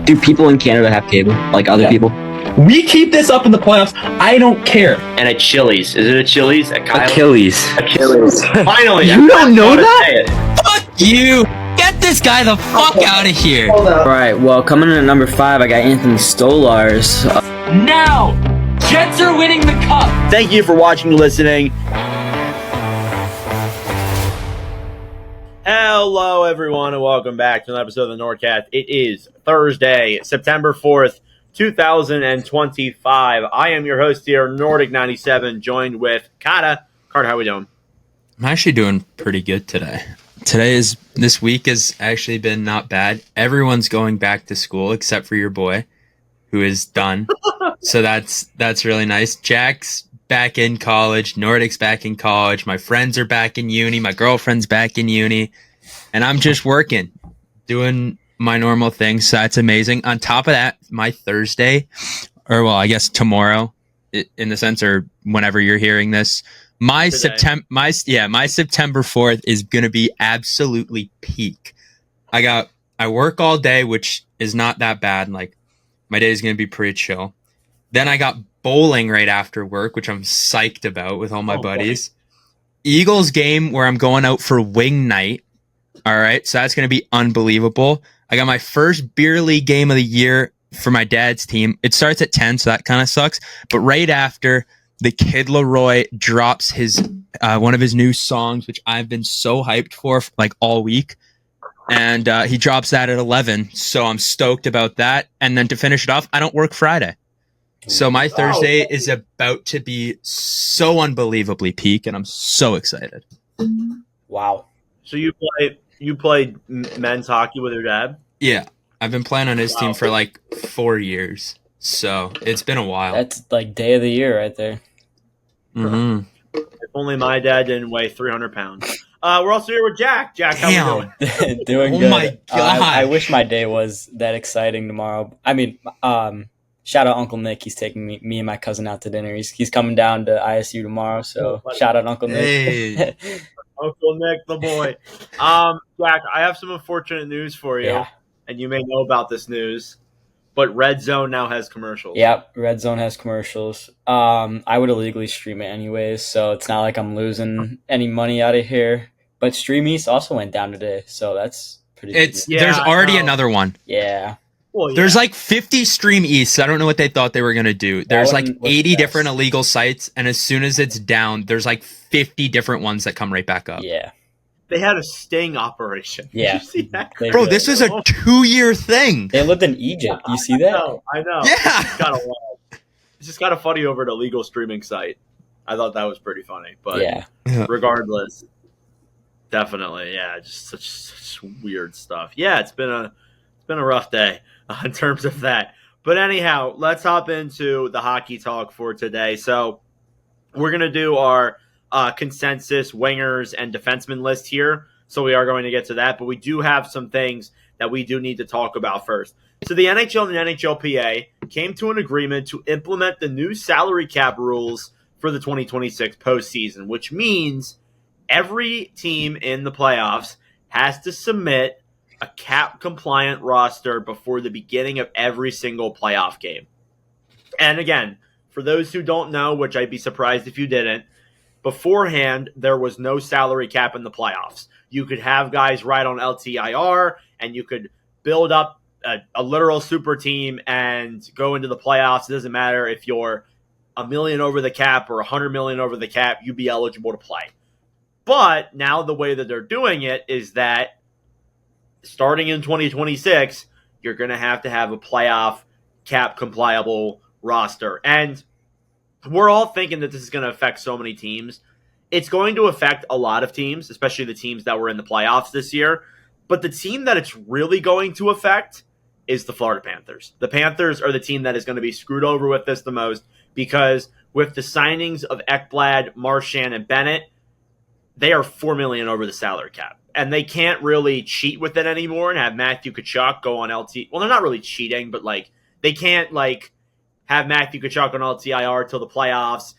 Do people in Canada have cable, like other people? We keep this up in the playoffs. I don't care. And at Chili's. Is it at Chili's? At Kyle's? Achilles. Finally. You don't know that? Fuck you! Get this guy the fuck out of here! Alright, well, coming in at number 5, I got Anthony Stolars. Now! Jets are winning the cup! Thank you for watching and listening. Hello, everyone, and welcome back to an episode of the NordCast. It is Thursday, September 4th, 2025. I am your host here, Nordic97, joined with Kata. Carter, how we doing? I'm actually doing pretty good today. This week has actually been not bad. Everyone's going back to school except for your boy, who is done. So that's really nice. Jack's back in college. Nordic's back in college. My friends are back in uni. My girlfriend's back in uni. And I'm just working, doing my normal thing. So that's amazing. On top of that, my Thursday, or well, I guess tomorrow, in the sense, or whenever you're hearing this, my September 4th is gonna be absolutely peak. I work all day, which is not that bad. Like, my day is gonna be pretty chill. Then I got bowling right after work, which I'm psyched about with all my buddies. Boy. Eagles game where I'm going out for wing night. All right, so that's going to be unbelievable. I got my first beer league game of the year for my dad's team. It starts at 10, so that kind of sucks. But right after, the Kid Leroy drops his one of his new songs, which I've been so hyped for like all week. And he drops that at 11, so I'm stoked about that. And then to finish it off, I don't work Friday. So my Thursday is about to be so unbelievably peak, and I'm so excited. Wow. So you played men's hockey with your dad? Yeah. I've been playing on his team for like 4 years. So it's been a while. That's like day of the year right there. Mm-hmm. If only my dad didn't weigh 300 pounds. We're also here with Jack. Jack, how are we doing? Doing Oh good. my God. I wish my day was that exciting tomorrow. I mean, shout out Uncle Nick. He's taking me and my cousin out to dinner. He's coming down to ISU tomorrow. So shout out Uncle Nick. Hey. Uncle Nick, the boy. Jack, I have some unfortunate news for you, and you may know about this news, but Red Zone now has commercials. Yep, Red Zone has commercials. I would illegally stream it anyways, so it's not like I'm losing any money out of here. But Stream East also went down today, so that's pretty good. There's already another one. Yeah. Well, yeah. There's like 50 Stream East. I don't know what they thought they were going to do. There's like 80 different illegal sites, and as soon as it's down, there's like 50 different ones that come right back up. Yeah. They had a sting operation. Yeah. Did you see that? Bro, this was a 2-year thing. They lived in Egypt. You see that? I know. Yeah. It's kind of wild. It's just kind of funny over at a legal streaming site. I thought that was pretty funny. But regardless, definitely, just such weird stuff. Yeah, it's been a rough day in terms of that. But anyhow, let's hop into the hockey talk for today. So we're going to do our consensus wingers and defensemen list here. So we are going to get to that. But we do have some things that we do need to talk about first. So the NHL and the NHLPA came to an agreement to implement the new salary cap rules for the 2026 postseason, which means every team in the playoffs has to submit a cap-compliant roster before the beginning of every single playoff game. And again, for those who don't know, which I'd be surprised if you didn't, beforehand, there was no salary cap in the playoffs. You could have guys ride on LTIR, and you could build up a literal super team and go into the playoffs. It doesn't matter if you're $1 million over the cap or $100 million over the cap, you'd be eligible to play. But now the way that they're doing it is that starting in 2026, you're going to have a playoff cap compliable roster. And we're all thinking that this is going to affect so many teams. It's going to affect a lot of teams, especially the teams that were in the playoffs this year. But the team that it's really going to affect is the Florida Panthers. The Panthers are the team that is going to be screwed over with this the most because with the signings of Ekblad, Marchand, and Bennett, they are $4 million over the salary cap. And they can't really cheat with it anymore and have Matthew Tkachuk go on LT. Well, they're not really cheating, but they can't have Matthew Tkachuk on LTIR till the playoffs,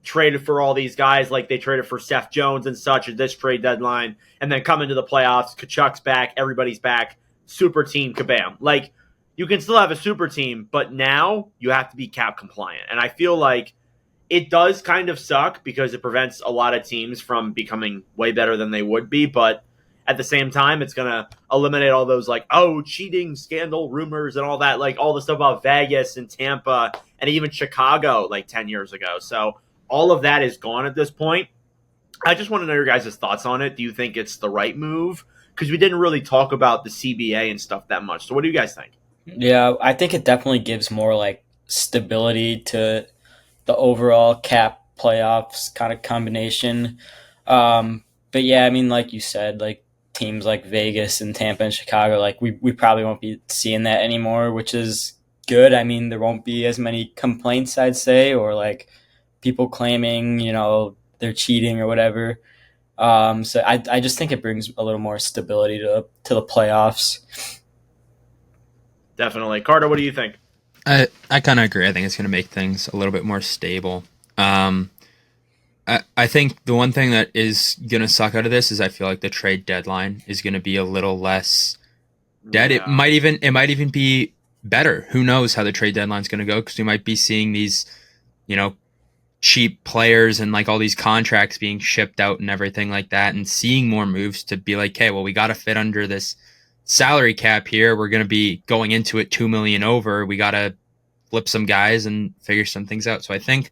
traded for all these guys like they traded for Seth Jones and such at this trade deadline, and then come into the playoffs, Tkachuk's back, everybody's back, super team, kabam. you can still have a super team, but now you have to be cap compliant. And I feel like it does kind of suck because it prevents a lot of teams from becoming way better than they would be. But at the same time, it's going to eliminate all those cheating scandal rumors and all that, all the stuff about Vegas and Tampa and even Chicago 10 years ago. So all of that is gone at this point. I just want to know your guys' thoughts on it. Do you think it's the right move? Because we didn't really talk about the CBA and stuff that much. So what do you guys think? Yeah, I think it definitely gives more stability to the overall cap playoffs kind of combination. But yeah, I mean, like you said, teams like Vegas and Tampa and Chicago, we probably won't be seeing that anymore, which is good. I mean, there won't be as many complaints, I'd say, or people claiming, they're cheating or whatever. So I just think it brings a little more stability to the playoffs. Definitely. Carter, what do you think? I kind of agree. I think it's going to make things a little bit more stable. I think the one thing that is going to suck out of this is I feel like the trade deadline is going to be a little less dead. Yeah. It might even be better. Who knows how the trade deadline is going to go, because we might be seeing these, cheap players and all these contracts being shipped out and everything like that, and seeing more moves to be hey, well, we got to fit under this salary cap here. We're going to be going into it $2 million over. We got to flip some guys and figure some things out. So I think,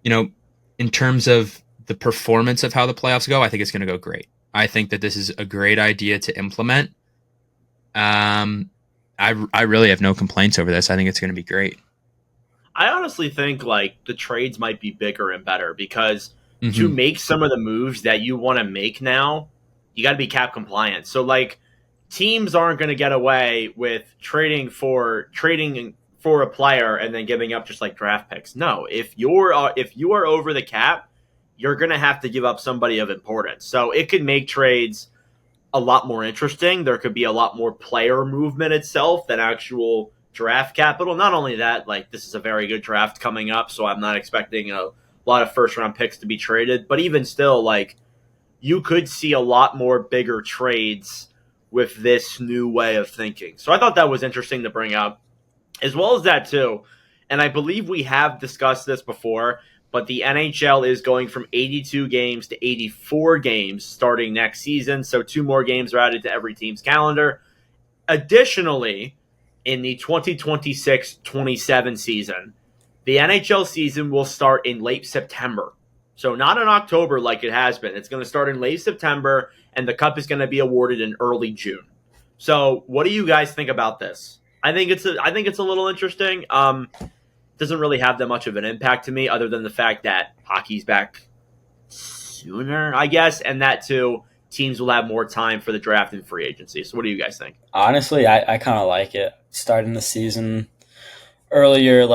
in terms of the performance of how the playoffs go, I think it's going to go great. I think that this is a great idea to implement. I really have no complaints over this. I think it's going to be great. I honestly think the trades might be bigger and better because to make some of the moves that you want to make now, you got to be cap compliant. So teams aren't going to get away with trading for a player and then giving up just draft picks. No, if you are over the cap, you're going to have to give up somebody of importance. So it could make trades a lot more interesting. There could be a lot more player movement itself than actual draft capital. Not only that, this is a very good draft coming up, so I'm not expecting a lot of first round picks to be traded, but even still, you could see a lot more bigger trades with this new way of thinking. So I thought that was interesting to bring up. As well as that too, and I believe we have discussed this before, but the NHL is going from 82 games to 84 games starting next season, so 2 more games are added to every team's calendar. Additionally, in the 2026-27 season, the NHL season will start in late September. So not in October like it has been. It's going to start in late September, and the cup is going to be awarded in early June. So what do you guys think about this? I think it's a little interesting. Doesn't really have that much of an impact to me, other than the fact that hockey's back sooner, I guess, and that too, teams will have more time for the draft and free agency. So what do you guys think? Honestly, I kind of like it. Starting the season earlier,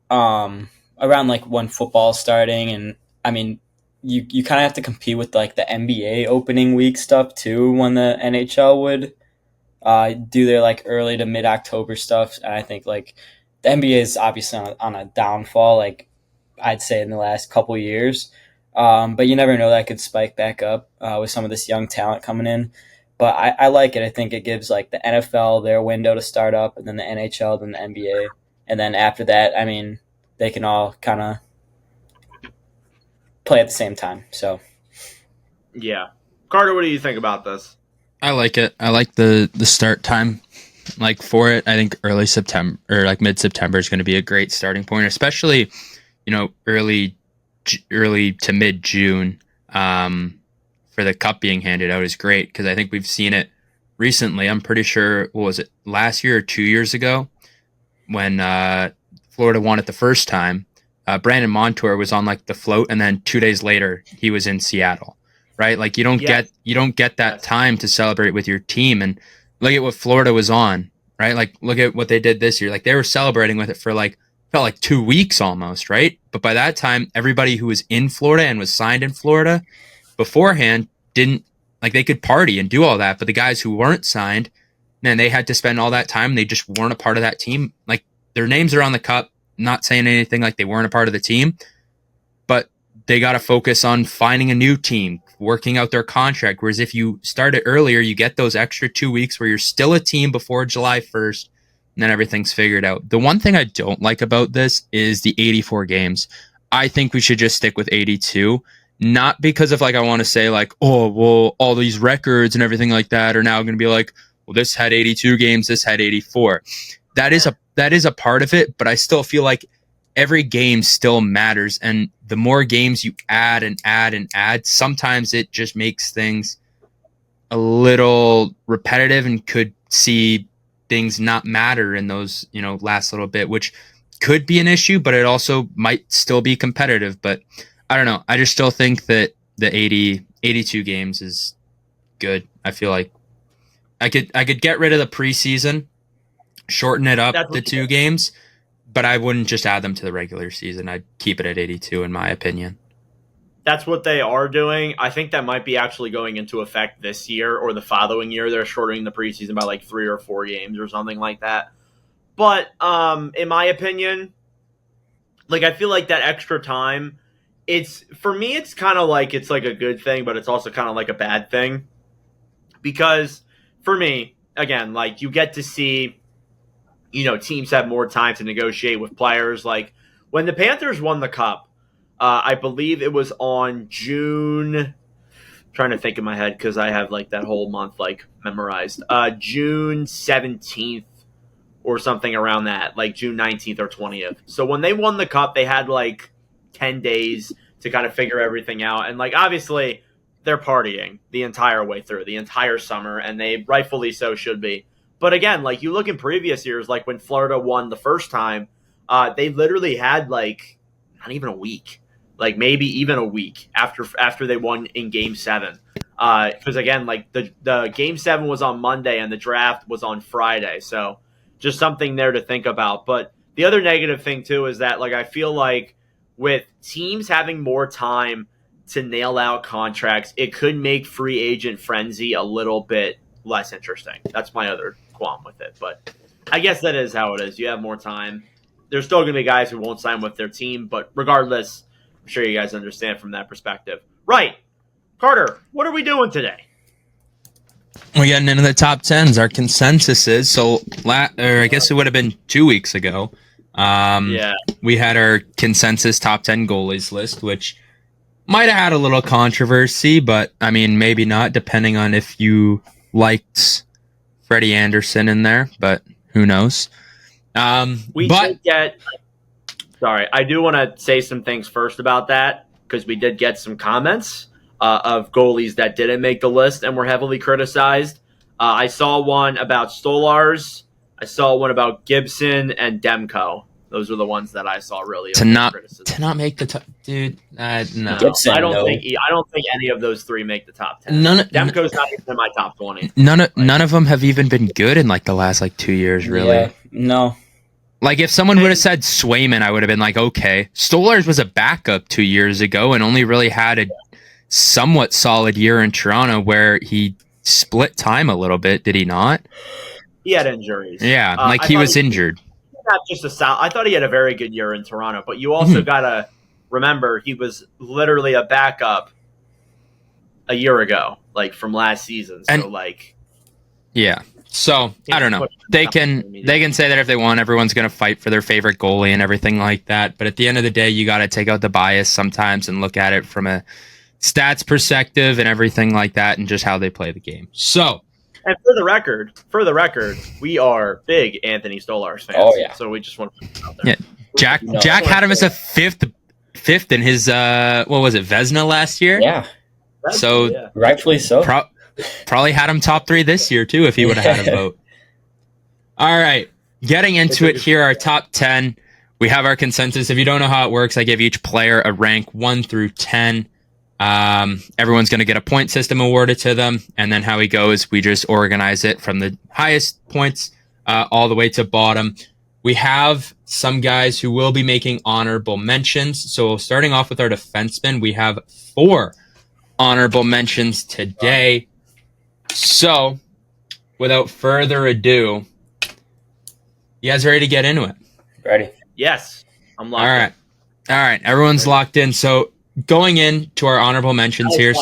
around when football's starting, and I mean, you kind of have to compete with the NBA opening week stuff too when the NHL would do their early to mid October stuff. And I think the NBA is obviously on a downfall, I'd say in the last couple years. But you never know, that could spike back up with some of this young talent coming in. But I like it. I think it gives the NFL their window to start up, and then the NHL, then the NBA. And then after that, I mean, they can all kind of play at the same time. So, yeah. Carter, what do you think about this? I like it. I like the start time for it. I think early September or mid-September is going to be a great starting point, especially, early to mid-June for the cup being handed out is great, because I think we've seen it recently. I'm pretty sure, what was it, last year or 2 years ago when Florida won it the first time, Brandon Montour was on the float, and then 2 days later he was in Seattle, right? You don't get that time to celebrate with your team. And look at what Florida was on, right? Look at what they did this year. They were celebrating with it for felt like 2 weeks almost, right? But by that time, everybody who was in Florida and was signed in Florida beforehand didn't, they could party and do all that. But the guys who weren't signed, man, they had to spend all that time. They just weren't a part of that team. Their names are on the cup, not saying anything they weren't a part of the team, but they got to focus on finding a new team, working out their contract. Whereas if you start it earlier, you get those extra 2 weeks where you're still a team before July 1st. then everything's figured out. The one thing I don't like about this is the 84 games. I think we should just stick with 82. Not because of like I want to say like, oh, well, all these records and everything like that are now going to be like, well, this had 82 games, this had 84. That is a part of it, but I still feel like every game still matters, and the more games you add and add and add, sometimes it just makes things a little repetitive and could see things not matter in those, last little bit, which could be an issue, but it also might still be competitive. But I don't know. I just still think that the 82 games is good. I feel like I could get rid of the preseason, shorten it up to 2 games, but I wouldn't just add them to the regular season. I'd keep it at 82 in my opinion. That's what they are doing. I think that might be actually going into effect this year or the following year. They're shortening the preseason by like 3 or 4 games or something like that. But in my opinion, like I feel like that extra time, for me it's kind of like it's like a good thing, but it's also kind of like a bad thing. Because for me, again, like you get to see, teams have more time to negotiate with players. Like when the Panthers won the Cup, I believe it was on June. I'm trying to think in my head because I have like that whole month like memorized. June 17th or something around that, like June 19th or 20th. So when they won the Cup, they had like 10 days to kind of figure everything out. And like obviously they're partying the entire way through, the entire summer, and they rightfully so should be. But again, like you look in previous years, like when Florida won the first time, they literally had like not even a week, like maybe even a week after they won in Game 7. Because again, like the Game 7 was on Monday and the draft was on Friday, so just something there to think about. But the other negative thing too is that like I feel like with teams having more time to nail out contracts, it could make free agent frenzy a little bit less interesting. That's my other qualm with it, but I guess that is how it is. You have more time. There's still going to be guys who won't sign with their team, but regardless, I'm sure you guys understand from that perspective. Right. Carter, what are we doing today? We're getting into the top 10s, our consensuses. So, I guess it would have been 2 weeks ago. We had our consensus top 10 goalies list, which might have had a little controversy, but I mean, maybe not, depending on if you liked Freddie Anderson in there, but who knows? I do want to say some things first about that, because we did get some comments of goalies that didn't make the list and were heavily criticized. I saw one about Stolars. I saw one about Gibson and Demko. Those are the ones that I saw really to not make the top, dude. No, Gibson, I don't think any of those 3 make the top 10. Demko's not even in my top 20. None of them have even been good in like the last 2 years, really. Yeah, no. Like if someone would have said Swayman, I would have been like, okay. Stolars was a backup 2 years ago and only really had a somewhat solid year in Toronto where he split time a little bit. Did he not? He had injuries. Yeah, he was injured. Not just I thought he had a very good year in Toronto, but you also gotta remember he was literally a backup a year ago, like from last season. So So I don't know. They can say that if they want. Everyone's gonna fight for their favorite goalie and everything like that. But at the end of the day, you gotta take out the bias sometimes and look at it from a stats perspective and everything like that, and just how they play the game. So. And for the record, we are big Anthony Stolars fans. Oh yeah. So we just want to put it out there. Yeah. Jack had him as a fifth in his what was it, Vezina last year? Yeah. So rightfully so. Probably had him top 3 this year too if he would have had a vote. All right, getting into it here, our top 10. We have our consensus. If you don't know how it works, I give each player a rank 1 through 10. Everyone's going to get a point system awarded to them, and then how he goes, we just organize it from the highest points all the way to bottom. We have some guys who will be making honorable mentions. So starting off with our defensemen, we have 4 honorable mentions today. So without further ado, you guys ready to get into it? Ready. Yes. I'm locked in. All right. Everyone's locked in. So going into our honorable mentions here,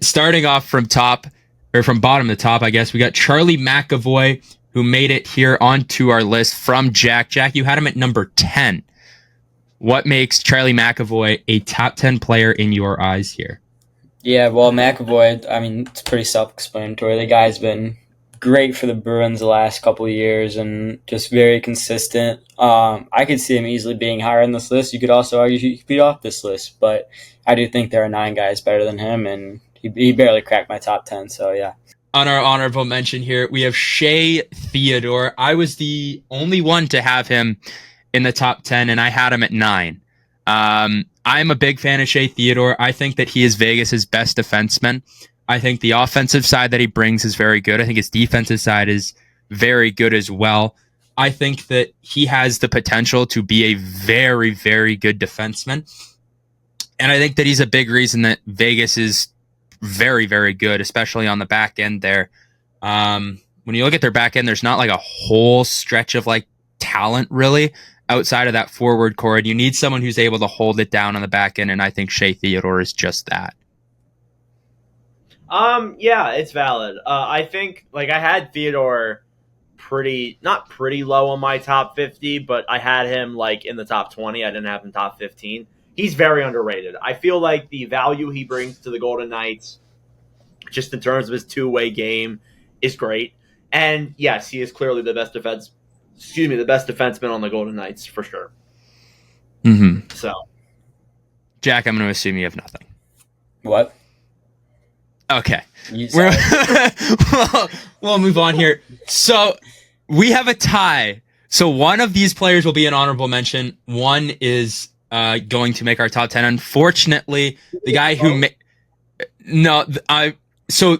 starting off from bottom to top, I guess we got Charlie McAvoy, who made it here onto our list from Jack. Jack, you had him at number 10. What makes Charlie McAvoy a top 10 player in your eyes here? Yeah, well, McAvoy, I mean, it's pretty self-explanatory. The guy's been great for the Bruins the last couple of years and just very consistent. I could see him easily being higher on this list. You could also argue he could be off this list, but I do think there are 9 guys better than him, and he barely cracked my top 10, so yeah. On our honorable mention here, we have Shea Theodore. I was the only one to have him in the top 10, and I had him at 9. I'm a big fan of Shea Theodore. I think that he is Vegas's best defenseman. I think the offensive side that he brings is very good. I think his defensive side is very good as well. I think that he has the potential to be a very, very good defenseman. And I think that he's a big reason that Vegas is very, very good, especially on the back end there. When you look at their back end, there's not like a whole stretch of like talent really outside of that forward core. You need someone who's able to hold it down on the back end, and I think Shea Theodore is just that. Yeah, it's valid. I think like I had Theodore not pretty low on my top 50, but I had him like in the top 20. I didn't have him top 15. He's very underrated. I feel like the value he brings to the Golden Knights, just in terms of his two-way game, is great. And yes, he is clearly the best defenseman on the Golden Knights for sure. Mm-hmm. So, Jack, I'm going to assume you have nothing. What? Okay. We'll move on here. So we have a tie. So one of these players will be an honorable mention. One is going to make our top 10. Unfortunately, the guy who so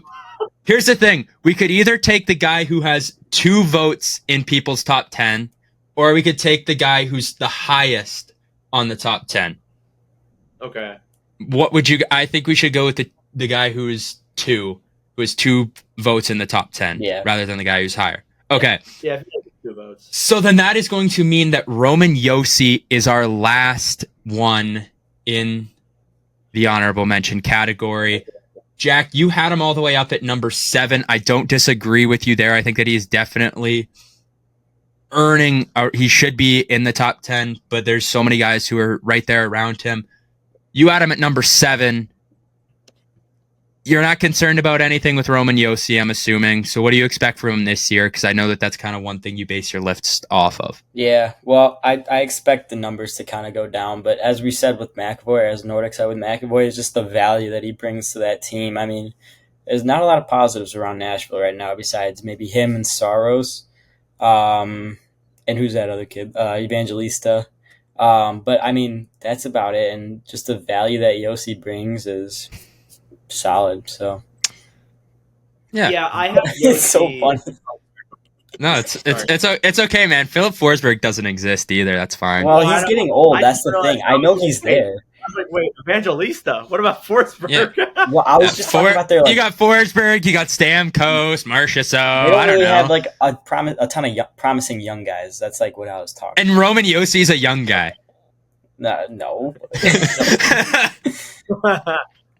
here's the thing. We could either take the guy who has 2 votes in people's top 10, or we could take the guy who's the highest on the top 10. Okay. What would you? I think we should go with the guy who has 2 votes in the top 10, rather than the guy who's higher. Okay. Yeah, 2 votes. So then that is going to mean that Roman Josi is our last one in the honorable mention category. Jack, you had him all the way up at number 7. I don't disagree with you there. I think that he is definitely earning, he should be in the top 10, but there's so many guys who are right there around him. You had him at number 7. You're not concerned about anything with Roman Josi, I'm assuming. So what do you expect from him this year? Because I know that that's kind of one thing you base your lifts off of. Yeah, well, I expect the numbers to kind of go down. But as we said with McAvoy, as Nordic said with McAvoy, is just the value that he brings to that team. I mean, there's not a lot of positives around Nashville right now besides maybe him and Saros. And who's that other kid? Evangelista. But, I mean, that's about it. And just the value that Josi brings is solid. So yeah, I have it's so funny. No, it's okay, man. Philip Forsberg doesn't exist either. That's fine. Well, he's getting old. That's the thing. I know he's there. I was like, wait, Evangelista? What about Forsberg? Yeah. Well, I was just talking about their. You got Forsberg, you got Stamkos, Marchessault. I don't really have like a ton of promising young guys. That's like what I was talking. And Roman Josi is a young guy. No.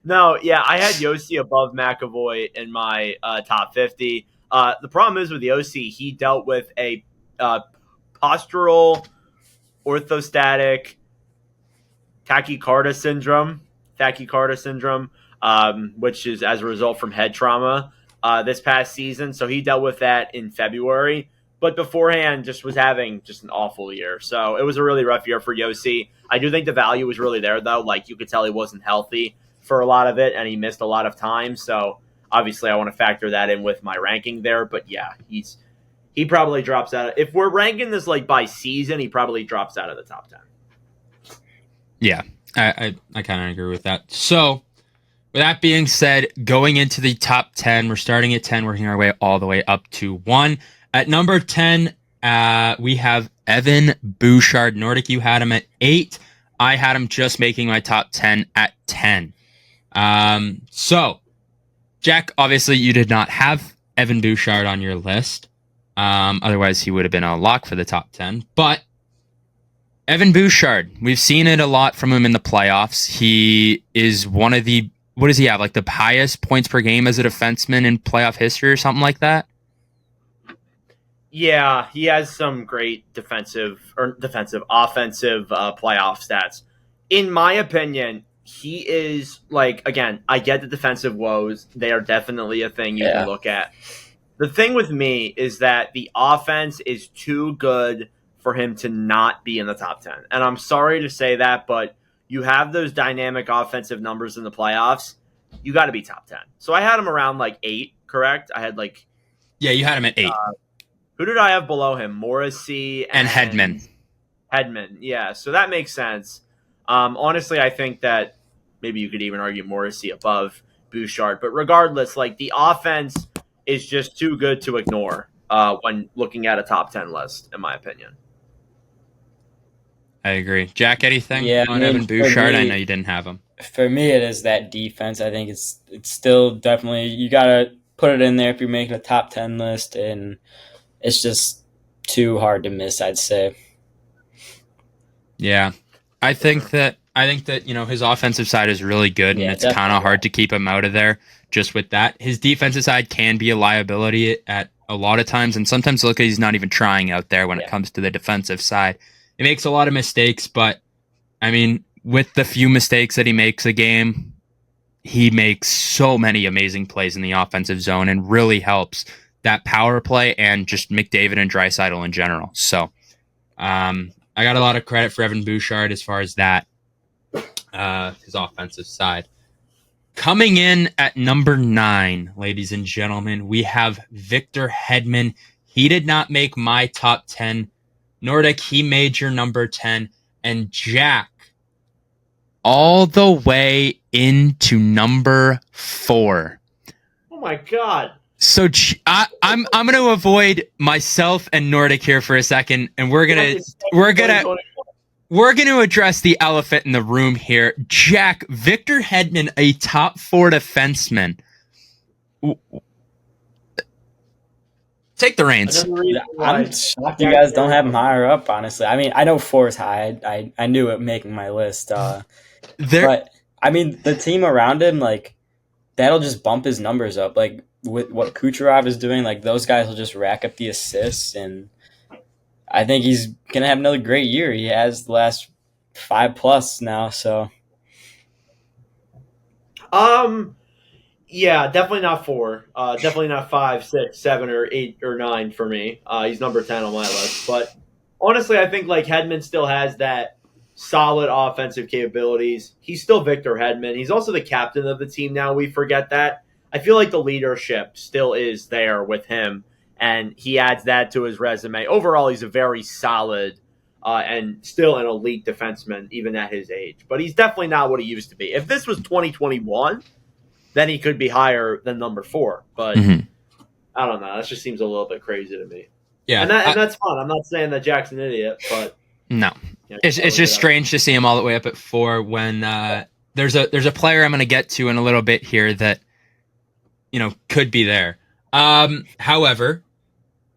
No, yeah, I had Josi above McAvoy in my top 50. The problem is with Josi, he dealt with a postural orthostatic tachycardia syndrome, which is as a result from head trauma this past season. So he dealt with that in February. But beforehand, just was having just an awful year. So it was a really rough year for Josi. I do think the value was really there, though. Like, you could tell he wasn't healthy for a lot of it, and he missed a lot of time. So obviously I want to factor that in with my ranking there. But yeah, he probably drops out. If we're ranking this like by season, he probably drops out of the top 10. Yeah, I kind of agree with that. So with that being said, going into the top 10, we're starting at 10, working our way all the way up to 1. At number 10, we have Evan Bouchard. Nordic, you had him at 8. I had him just making my top 10 at 10. So, Jack, obviously you did not have Evan Bouchard on your list. Otherwise, he would have been a lock for the top 10. But Evan Bouchard, we've seen it a lot from him in the playoffs. He is one of the, what does he have, like the highest points per game as a defenseman in playoff history or something like that? Yeah, he has some great offensive offensive playoff stats. In my opinion, he is like, again, I get the defensive woes. They are definitely a thing you can look at. The thing with me is that the offense is too good for him to not be in the top 10. And I'm sorry to say that, but you have those dynamic offensive numbers in the playoffs, you got to be top 10. So I had him around like 8, correct? I had like... Yeah, you had him at 8. Who did I have below him? Morrissey and Hedman. Hedman, yeah. So that makes sense. Honestly, I think that maybe you could even argue Morrissey above Bouchard. But regardless, like, the offense is just too good to ignore when looking at a top 10 list, in my opinion. I agree. Jack, anything on Evan Bouchard? I know you didn't have him. For me, it is that defense. I think it's still definitely, you got to put it in there if you're making a top 10 list, and it's just too hard to miss, I'd say. Yeah. I think that his offensive side is really good, and it's kind of hard to keep him out of there just with that. His defensive side can be a liability at a lot of times, and sometimes look, he's not even trying out there when it comes to the defensive side. He makes a lot of mistakes, but I mean, with the few mistakes that he makes a game, he makes so many amazing plays in the offensive zone and really helps that power play and just McDavid and Draisaitl in general. So I got a lot of credit for Evan Bouchard as far as that, his offensive side. Coming in at number 9, ladies and gentlemen, we have Victor Hedman. He did not make my top 10. Nordic, he made your number 10. And Jack, all the way into number 4. Oh my God. So I'm going to avoid myself and Nordic here for a second, and we're going to address the elephant in the room here. Jack, Victor Hedman, a top 4 defenseman. Take the reins. I'm shocked you guys don't have him higher up, honestly. I mean, I know 4 is high. I knew it making my list. But, I mean, the team around him, like, that'll just bump his numbers up. Like, with what Kucherov is doing, like, those guys will just rack up the assists, and I think he's going to have another great year. He has the last 5+ now, so. Yeah, definitely not 4. Definitely not 5, 6, 7, or 8 or 9 for me. He's number 10 on my list. But honestly, I think like Hedman still has that solid offensive capabilities. He's still Victor Hedman. He's also the captain of the team now. We forget that. I feel like the leadership still is there with him, and he adds that to his resume. Overall, he's a very solid and still an elite defenseman, even at his age. But he's definitely not what he used to be. If this was 2021, then he could be higher than number 4. But I don't know. That just seems a little bit crazy to me. Yeah, and that's fun. I'm not saying that Jack's an idiot, but no, it's just strange to see him all the way up at 4 when there's a player I'm going to get to in a little bit here that could be there. However,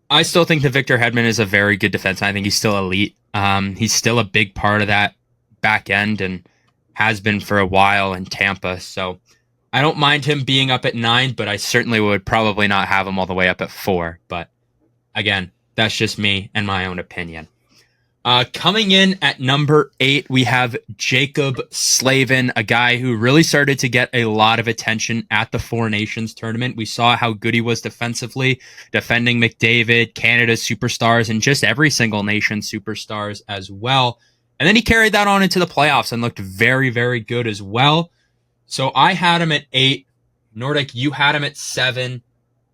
I still think that Victor Hedman is a very good defenseman. I think he's still elite. He's still a big part of that back end and has been for a while in Tampa. So I don't mind him being up at 9, but I certainly would probably not have him all the way up at 4. But again, that's just me and my own opinion. Coming in at number 8, we have Jacob Slavin, a guy who really started to get a lot of attention at the Four Nations tournament. We saw how good he was defensively, defending McDavid, Canada's superstars, and just every single nation's superstars as well. And then he carried that on into the playoffs and looked very, very good as well. So I had him at 8. Nordic, you had him at 7.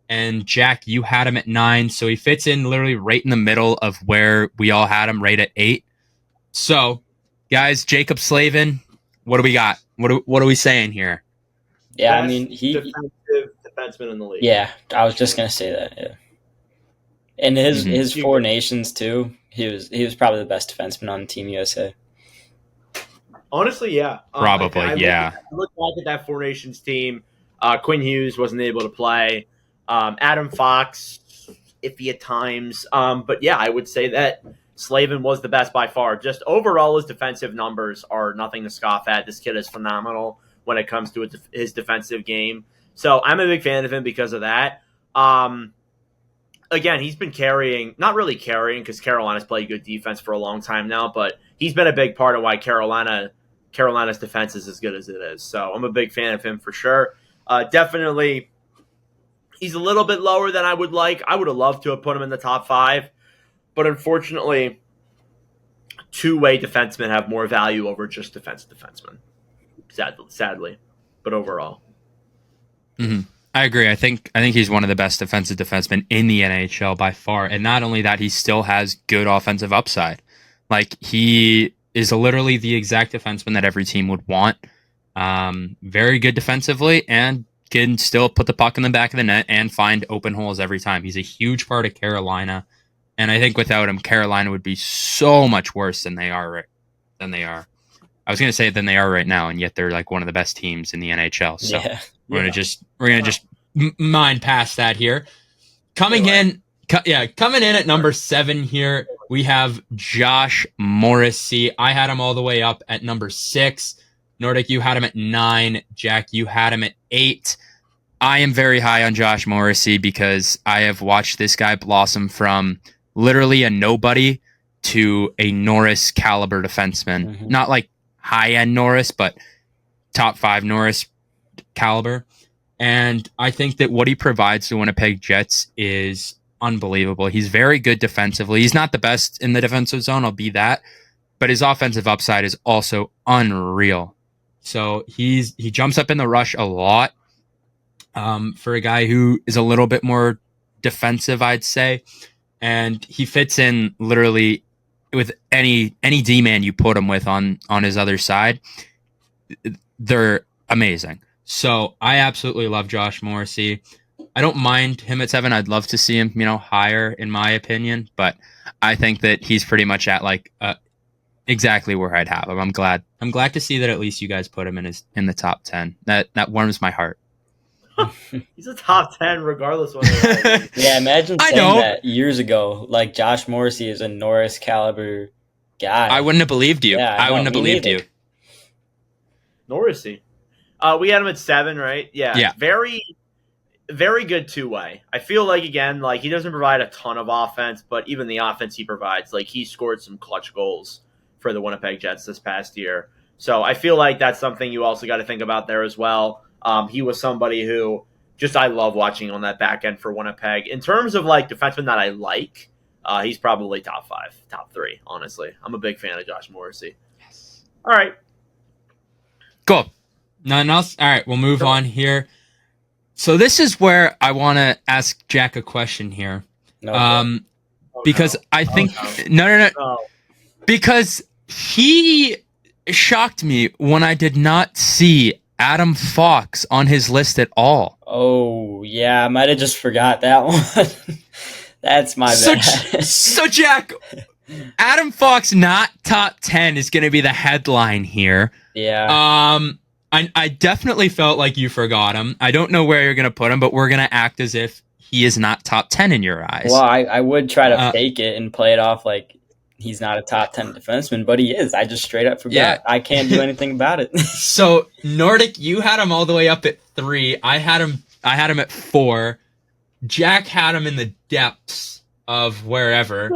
And Jack, you had him at 9. So he fits in literally right in the middle of where we all had him, right at 8. So, guys, Jacob Slavin, what do we got? What are we saying here? Yeah, Best I mean, defenseman in the league. Yeah, I was just gonna say that. Yeah, and his Four Nations too. He was probably the best defenseman on Team USA. Honestly, yeah. Probably, yeah. I look back at that Four Nations team. Quinn Hughes wasn't able to play. Adam Fox, iffy at times. But yeah, I would say that Slavin was the best by far. Just overall, his defensive numbers are nothing to scoff at. This kid is phenomenal when it comes to his defensive game. So I'm a big fan of him because of that. again, he's been not really carrying because Carolina's played good defense for a long time now, but he's been a big part of why Carolina's defense is as good as it is. So I'm a big fan of him for sure. Definitely, he's a little bit lower than I would like. I would have loved to have put him in the top 5, but unfortunately, two-way defensemen have more value over just defensemen. Sadly, but overall. Mm-hmm. I agree. I think he's one of the best defensive defensemen in the NHL by far. And not only that, he still has good offensive upside. Like, he is literally the exact defenseman that every team would want. Very good defensively and can still put the puck in the back of the net and find open holes every time. He's a huge part of Carolina. And I think without him, Carolina would be so much worse than they are. I was going to say than they are right now, and yet they're like one of the best teams in the NHL. So we're gonna just mine past that here. Coming in at number 7 here, we have Josh Morrissey. I had him all the way up at number 6. Nordic, you had him at 9. Jack, you had him at 8. I am very high on Josh Morrissey because I have watched this guy blossom from literally a nobody to a Norris caliber defenseman. Mm-hmm. Not like high-end Norris, but top 5 Norris caliber. And I think that what he provides to Winnipeg Jets is unbelievable. He's very good defensively. He's not the best in the defensive zone, I'll be that. But his offensive upside is also unreal. So he jumps up in the rush a lot for a guy who is a little bit more defensive, I'd say. And he fits in literally with any D-man you put him with on his other side. They're amazing. So I absolutely love Josh Morrissey. I don't mind him at 7. I'd love to see him, higher in my opinion, but I think that he's pretty much at exactly where I'd have him. I'm glad to see that at least you guys put him in the top 10. That warms my heart. He's a top 10 regardless of Yeah, imagine saying that years ago. Like, Josh Morrissey is a Norris caliber guy. I wouldn't have believed you. Yeah, I wouldn't have believed you. Morrissey. We had him at 7, right? Yeah. Very, very good two-way. I feel like, again, he doesn't provide a ton of offense, but even the offense he provides, he scored some clutch goals for the Winnipeg Jets this past year. So I feel like that's something you also got to think about there as well. He was somebody who I love watching on that back end for Winnipeg. In terms of defensemen that I like, he's probably top 5, top 3, honestly. I'm a big fan of Josh Morrissey. Yes. All right. Cool. Nothing else? All right, we'll move on here. So this is where I want to ask Jack a question here. Because I think... No. Because he shocked me when I did not see Adam Fox on his list at all. Oh, yeah, I might have just forgot that one. That's my bad. So, Jack, Adam Fox not top 10 is going to be the headline here. Yeah. I definitely felt like you forgot him. I don't know where you're going to put him, but we're going to act as if he is not top 10 in your eyes. Well, I would try to fake it and play it off like he's not a top 10 defenseman, but he is. I just straight up forgot. Yeah. I can't do anything about it. So, Nordic, you had him all the way up at 3. I had him at 4. Jack had him in the depths of wherever.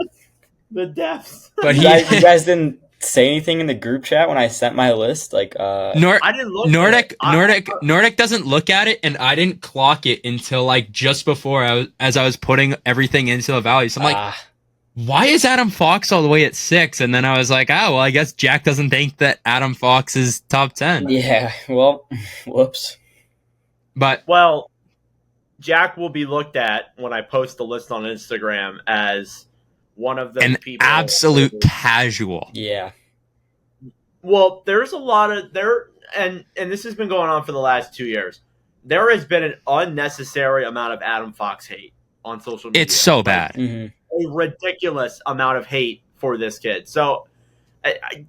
The depths. But you guys didn't say anything in the group chat when I sent my list? I didn't look Nordic doesn't look at it, and I didn't clock it until just before as I was putting everything into the value. So I'm like, why is Adam Fox all the way at 6? And then I was like, I guess Jack doesn't think that Adam Fox is top 10. Yeah, well, whoops. But Jack will be looked at when I post the list on Instagram as one of the people. An absolute casual. Yeah. Well, there's a lot of and this has been going on for the last 2 years. There has been an unnecessary amount of Adam Fox hate on social media. It's so bad. Mm-hmm. A ridiculous amount of hate for this kid. So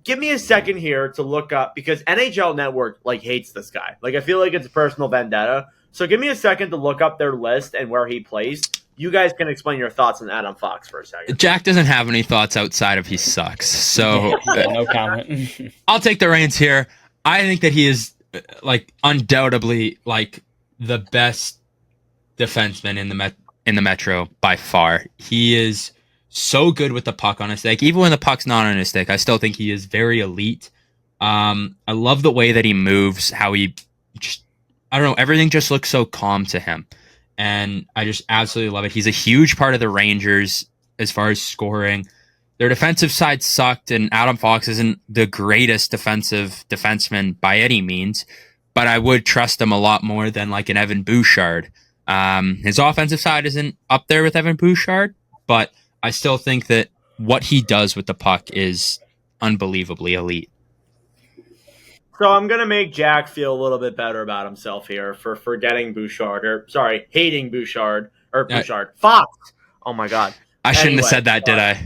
give me a second here to look up, because NHL Network hates this guy. I feel like it's a personal vendetta. So give me a second to look up their list and where he placed. You guys can explain your thoughts on Adam Fox for a second. Jack doesn't have any thoughts outside of he sucks. So no comment. I'll take the reins here. I think that he is undoubtedly the best defenseman in the Metro by far. He is so good with the puck on his stick. Even when the puck's not on his stick, I still think he is very elite. I love the way that he moves, how he just, I don't know, everything just looks so calm to him. And I just absolutely love it. He's a huge part of the Rangers as far as scoring. Their defensive side sucked, and Adam Fox isn't the greatest defenseman by any means, but I would trust him a lot more than like an Evan Bouchard. His offensive side isn't up there with Evan Bouchard, but I still think that what he does with the puck is unbelievably elite. So I'm going to make Jack feel a little bit better about himself here for forgetting Bouchard, hating Bouchard, Fox. Oh my God. I shouldn't have said that, did I?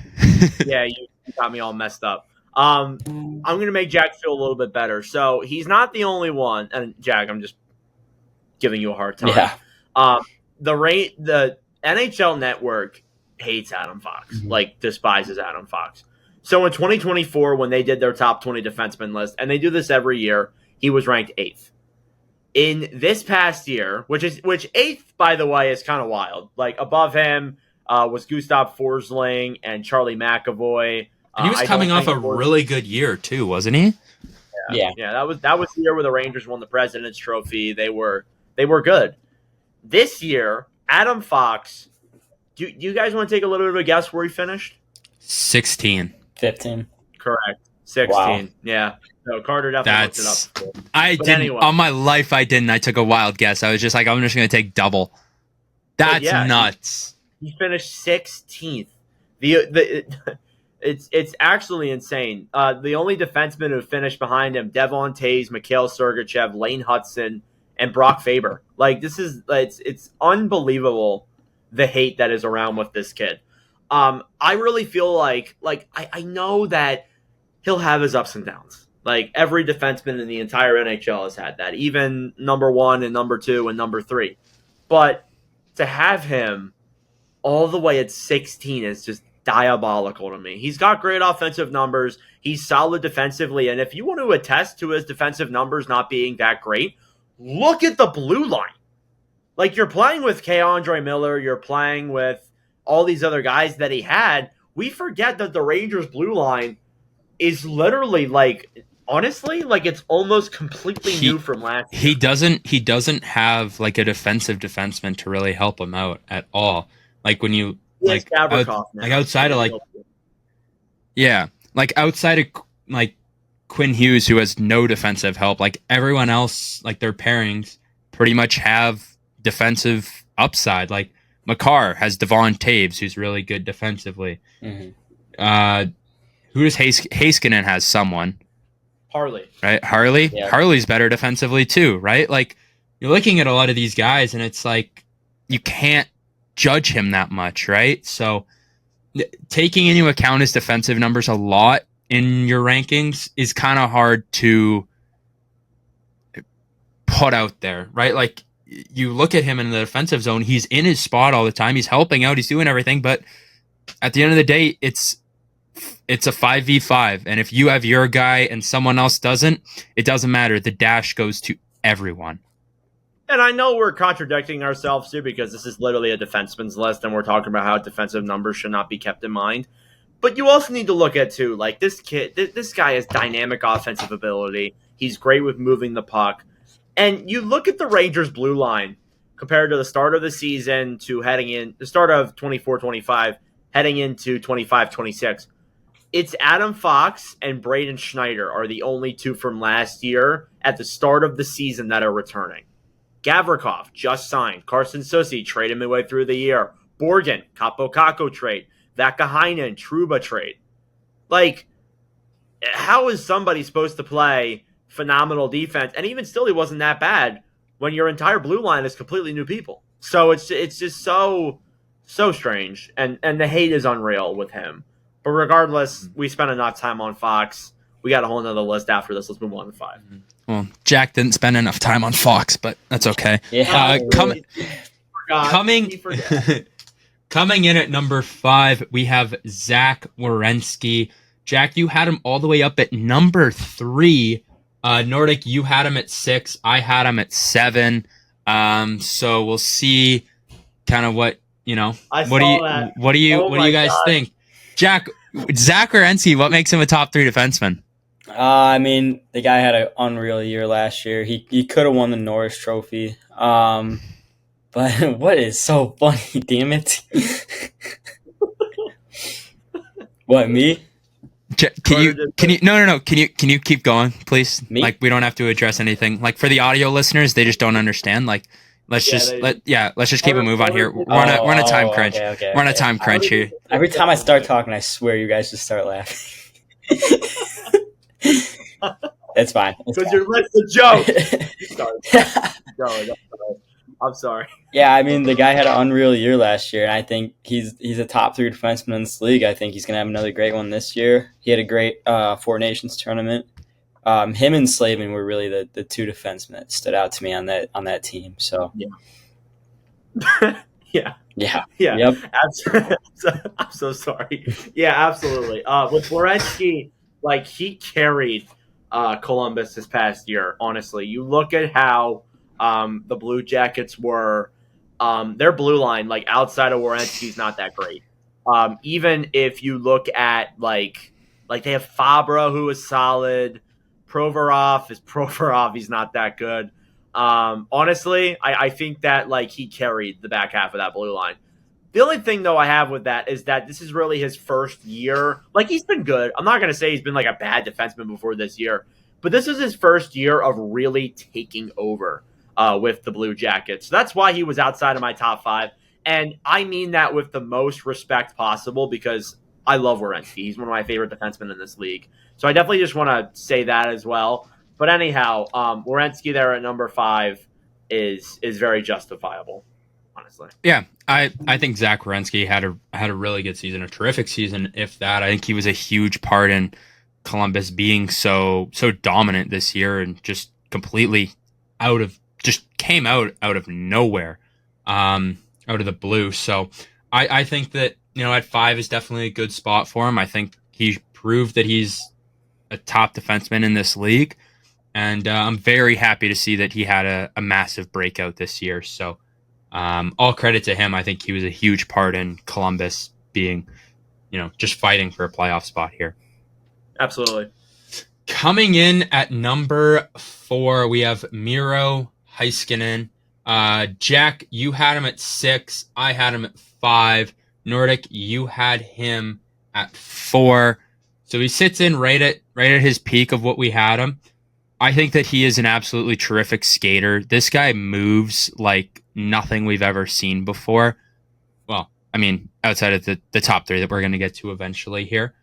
Yeah, you got me all messed up. I'm going to make Jack feel a little bit better. So he's not the only one. And Jack, I'm just giving you a hard time. Yeah. The NHL Network hates Adam Fox, despises Adam Fox. So in 2024, when they did their top 20 defenseman list, and they do this every year, he was ranked 8th. In this past year, which 8th, by the way, is kind of wild. Like above him was Gustav Forsling and Charlie McAvoy. And he was coming off a really good year too, wasn't he? Yeah. That was the year where the Rangers won the President's Trophy. They were good. This year, Adam Fox. Do you guys want to take a little bit of a guess where he finished? 16. 15. Correct. 16. Wow. Yeah. No, Carter definitely looked it up before. I didn't. Anyway. On my life, I didn't. I took a wild guess. I was just like, I'm just going to take double. That's nuts. He finished 16th. It's actually insane. The only defenseman who finished behind him, Devon Toews, Mikhail Sergachev, Lane Hudson, and Brock Faber. Like it's unbelievable the hate that is around with this kid. I really feel like I know that he'll have his ups and downs. Like every defenseman in the entire NHL has had that, even number 1 and number 2 and number 3. But to have him all the way at 16 is just diabolical to me. He's got great offensive numbers. He's solid defensively. And if you want to attest to his defensive numbers not being that great, look at the blue line. Like you're playing with K'Andre Miller, you're playing with all these other guys that he had. We forget that the Rangers blue line is literally honestly, it's almost completely new from last year. He doesn't have like a defensive defenseman to really help him out at all. Like when you outside of outside of Quinn Hughes, who has no defensive help, like everyone else, like their pairings pretty much have defensive upside. Like Makar has Devon Toews, who's really good defensively. Mm-hmm. Who does Heiskanen has someone? Harley. Right? Harley? Yeah. Harley's better defensively too, right? Like you're looking at a lot of these guys and it's like you can't judge him that much, right? So taking into account his defensive numbers a lot in your rankings is kind of hard to put out there, right? Like you look at him in the defensive zone, he's in his spot all the time, he's helping out, he's doing everything, but at the end of the day, it's a 5v5, and if you have your guy and someone else doesn't, it doesn't matter. The dash goes to everyone. And I know we're contradicting ourselves too, because this is literally a defenseman's list, and we're talking about how defensive numbers should not be kept in mind. But you also need to look at too, like this guy has dynamic offensive ability. He's great with moving the puck. And you look at the Rangers blue line compared to the start of the season to the start of 24-25, heading into 25-26. It's Adam Fox and Braden Schneider are the only two from last year at the start of the season that are returning. Gavrikov just signed. Carson Soucy traded midway through the year. Borgen, Capo Caco trade. Vakahainen, Trouba trade. Like, how is somebody supposed to play phenomenal defense? And even still, he wasn't that bad when your entire blue line is completely new people. So it's just so strange. And the hate is unreal with him. But regardless, we spent enough time on Fox. We got a whole nother list after this. Let's move on to 5. Well, Jack didn't spend enough time on Fox, but that's okay. Yeah, coming in at number 5, we have Zach Werenski. Jack, you had him all the way up at number 3. Nordic, you had him at 6. I had him at 7. So we'll see kind of what You know, I what saw that. what do you guys God. think? Zach Werenski, what makes him a top 3 defenseman? I mean, the guy had an unreal year last year. He could have won the Norris Trophy. But what is so funny? Damn it! What, me? Can you no can you keep going, please? Me? Like, we don't have to address anything. Like, for the audio listeners, they just don't understand. Like, let's just keep a move on here. We're on a time crunch. Okay, We're on a time crunch here. Every time I start talking, I swear you guys just start laughing. It's fine. Because you're less a joke. Sorry. I'm sorry. Yeah, I mean, the guy had an unreal year last year, and I think he's a top 3 defenseman in this league. I think he's going to have another great one this year. He had a great Four Nations tournament. Him and Slavin were really the 2 defensemen that stood out to me on that team. So Yeah. Yep. Absolutely. I'm so sorry. Yeah, absolutely. With Werenski, like, he carried Columbus this past year. Honestly, you look at how the Blue Jackets were. Their blue line, like, outside of Werenski's, not that great. Even if you look at like they have Fabra, who is solid. Provorov is Provorov. He's not that good. Honestly, I think that, like, he carried the back half of that blue line. The only thing, though, I have with that is that this is really his first year. Like, he's been good. I'm not going to say he's been, like, a bad defenseman before this year. But this is his first year of really taking over with the Blue Jackets. So that's why he was outside of my top 5. And I mean that with the most respect possible, because I love Werenski. He's one of my favorite defensemen in this league. So I definitely just want to say that as well. But anyhow, Werenski there at number 5 is very justifiable, honestly. Yeah, I think Zach Werenski had a really good season, a terrific season, if that. I think he was a huge part in Columbus being so dominant this year, and just completely came out of nowhere, out of the blue. So I think that, at 5 is definitely a good spot for him. I think he proved that he's a top defenseman in this league, and I'm very happy to see that he had a massive breakout this year. So all credit to him. I think he was a huge part in Columbus being, just fighting for a playoff spot here. Absolutely. Coming in at number 4, we have Miro Heiskanen. Jack, you had him at 6. I had him at 5. Nordic, you had him at 4. So he sits in right at his peak of what we had him. I think that he is an absolutely terrific skater. This guy moves like nothing we've ever seen before. Well, I mean, outside of the top 3 that we're going to get to eventually here.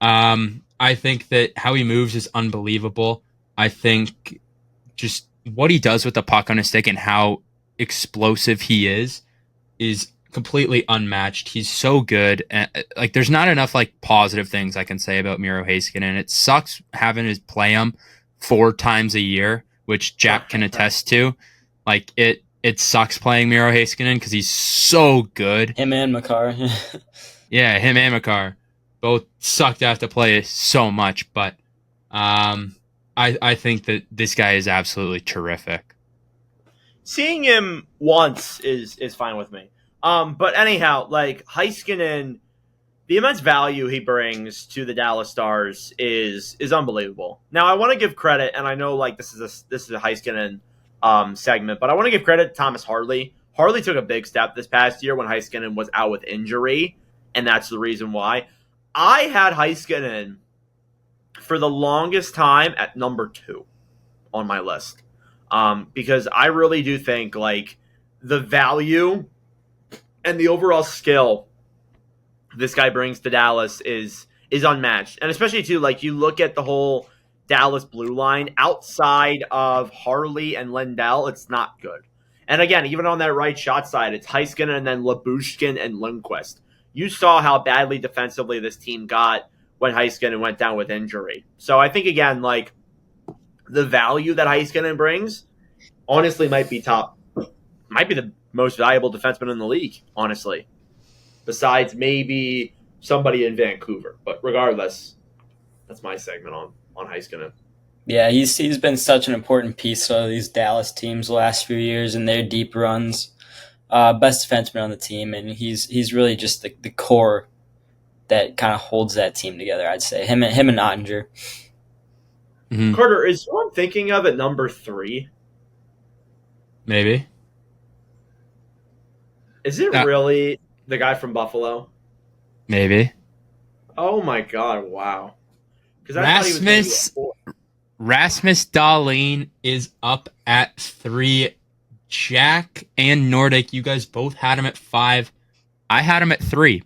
I think that how he moves is unbelievable. I think just what he does with the puck on his stick and how explosive he is completely unmatched. He's so good. Like, there's not enough like positive things I can say about Miro Heiskanen. It sucks having to play him 4 times a year, which Jack can attest to. Like, it sucks playing Miro Heiskanen because he's so good. Him and Makar. Yeah, him and Makar both suck to have to play so much, but I think that this guy is absolutely terrific. Seeing him once is fine with me. But anyhow, like, Heiskanen, the immense value he brings to the Dallas Stars is unbelievable. Now, I want to give credit, and I know, like, this is a Heiskanen segment, but I want to give credit to Thomas Harley. Harley took a big step this past year when Heiskanen was out with injury, and that's the reason why. I had Heiskanen for the longest time at number 2 on my list, because I really do think, like, the value and the overall skill this guy brings to Dallas is unmatched. And especially, too, like, you look at the whole Dallas blue line, outside of Harley and Lindell, it's not good. And again, even on that right shot side, it's Heiskanen and then Lyubushkin and Lundqvist. You saw how badly defensively this team got when Heiskanen went down with injury. So I think, again, like, the value that Heiskanen brings, honestly, might be the most valuable defenseman in the league, honestly. Besides maybe somebody in Vancouver. But regardless, that's my segment on Heiskanen. Yeah, he's been such an important piece of these Dallas teams the last few years in their deep runs. best defenseman on the team, and he's really just the core that kind of holds that team together. I'd say him and Ottinger. Mm-hmm. Carter, is who I'm thinking of at number 3? Maybe. Is it really the guy from Buffalo? Maybe. Oh my God! Wow. Because Rasmus Dahlin is up at 3. Jack and Nordic, you guys both had him at 5. I had him at 3.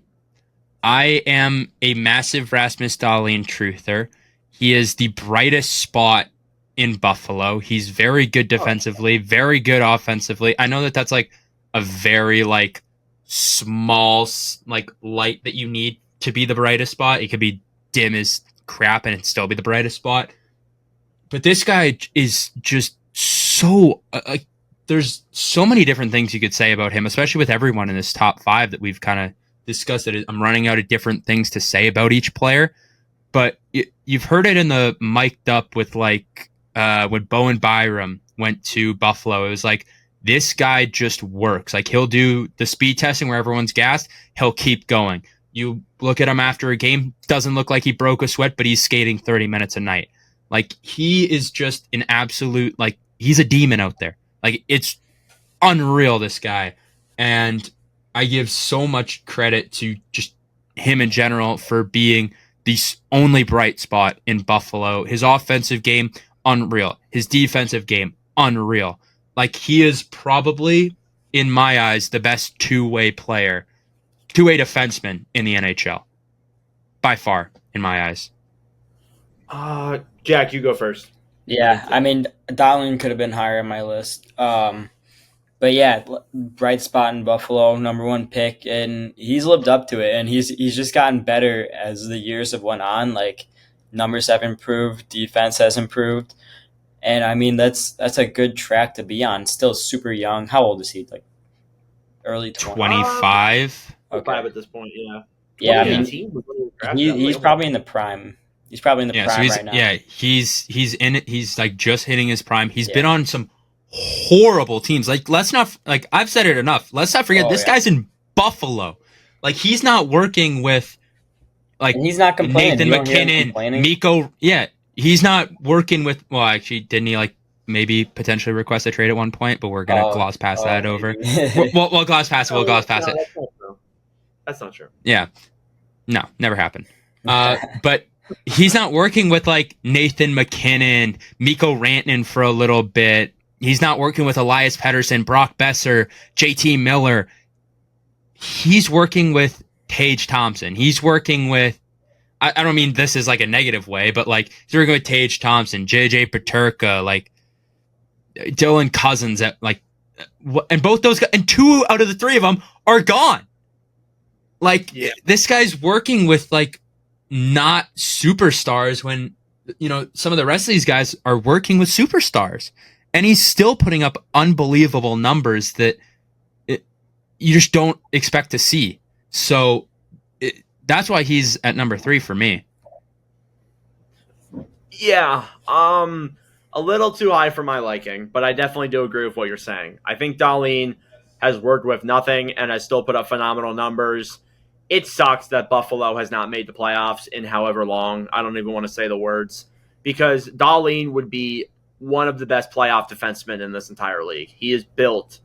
I am a massive Rasmus Dahlin truther. He is the brightest spot in Buffalo. He's very good defensively, very good offensively. I know that that's like a very like small like light that you need to be the brightest spot. It could be dim as crap and it'd still be the brightest spot. But this guy is just so there's so many different things you could say about him, especially with everyone in this top 5 that we've kind of discussed. That I'm running out of different things to say about each player, but you've heard it in the mic'd up with like when Bowen Byram went to Buffalo. It was like, this guy just works. Like, he'll do the speed testing where everyone's gassed. He'll keep going. You look at him after a game, doesn't look like he broke a sweat, but he's skating 30 minutes a night. Like, he is just an absolute, like, he's a demon out there. Like, it's unreal, this guy. And I give so much credit to just him in general for being the only bright spot in Buffalo. His offensive game, unreal. His defensive game, unreal. Like, he is probably, in my eyes, the best two-way defenseman in the NHL. By far, in my eyes. Jack, you go first. Yeah, I mean, Dahlin could have been higher on my list. But yeah, bright spot in Buffalo, number 1 pick, and he's lived up to it, and he's just gotten better as the years have went on. Like, numbers have improved, defense has improved, and I mean that's a good track to be on. Still super young. How old is he? Like early 20s? 25. Okay. 5 at this point. Yeah. Yeah, I mean, he's probably in the prime. He's probably in the prime right now. Yeah, he's in it. He's like just hitting his prime. He's been on some horrible teams. Like, let's not, like, I've said it enough. Let's not forget this guy's in Buffalo. Like, he's not working with like and he's not complaining. Nathan McKinnon, Mikko. Yeah, he's not working with. Well, actually, didn't he like maybe potentially request a trade at one point? But we're gonna gloss past that over. We'll gloss past it. We'll gloss past it. That's not true. Yeah, no, never happened. But he's not working with like Nathan McKinnon, Mikko Rantanen for a little bit. He's not working with Elias Pettersson, Brock Besser, JT Miller. He's working with Tage Thompson. He's working with, I don't mean this is like a negative way, but like he's working with Tage Thompson, JJ Peterka, like Dylan Cousins at like, and both those guys, and 2 out of the 3 of them are gone. Like, this guy's working with like not superstars when, you know, some of the rest of these guys are working with superstars. And he's still putting up unbelievable numbers that you just don't expect to see. So that's why he's at number 3 for me. Yeah, a little too high for my liking, but I definitely do agree with what you're saying. I think Dahlin has worked with nothing and has still put up phenomenal numbers. It sucks that Buffalo has not made the playoffs in however long. I don't even want to say the words, because Dahlin would be one of the best playoff defensemen in this entire league. He is built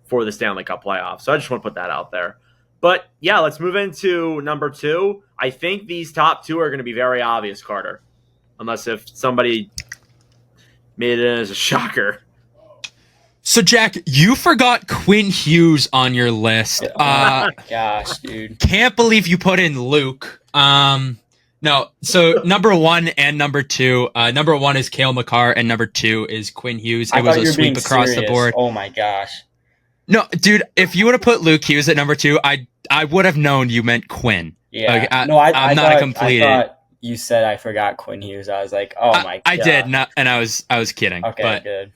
for the Stanley Cup playoffs. So I just want to put that out there. But yeah, let's move into number 2. I think these top 2 are going to be very obvious, Carter. Unless if somebody made it in as a shocker. So Jack, you forgot Quinn Hughes on your list. Oh my gosh, dude. Can't believe you put in Luke. No, so number 1 and number 2. Number 1 is Cale Makar, and number 2 is Quinn Hughes. It was a sweep across the board. Oh my gosh. No, dude, if you would have put Luke Hughes at number 2, I would have known you meant Quinn. Yeah. Like, I'm not a complete. I thought you said I forgot Quinn Hughes. I was like, oh my god. I did not, and I was kidding. Okay, but good.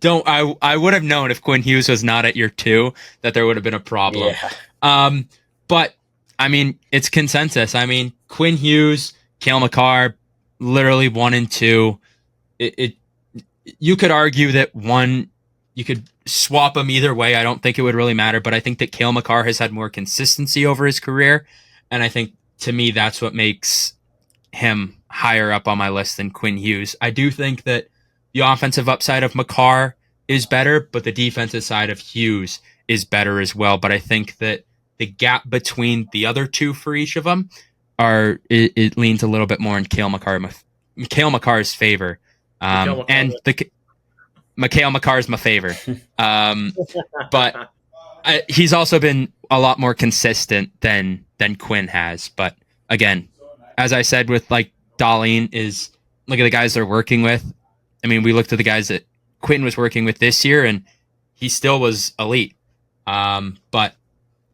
Don't. I would have known if Quinn Hughes was not at your 2 that there would have been a problem. Yeah. But I mean, it's consensus. I mean, Quinn Hughes, Cale Makar, literally 1 and 2. You could argue that 1, you could swap them either way. I don't think it would really matter, but I think that Cale Makar has had more consistency over his career, and I think to me that's what makes him higher up on my list than Quinn Hughes. I do think that the offensive upside of Makar is better, but the defensive side of Hughes is better as well. But I think that the gap between the other two for each of them it leans a little bit more in Cale Makar's favor. And Mikhail Makar is my favorite. But he's also been a lot more consistent than Quinn has. But again, as I said with like Darlene, is look at the guys they're working with. I mean, we looked at the guys that Quinn was working with this year, and he still was elite. But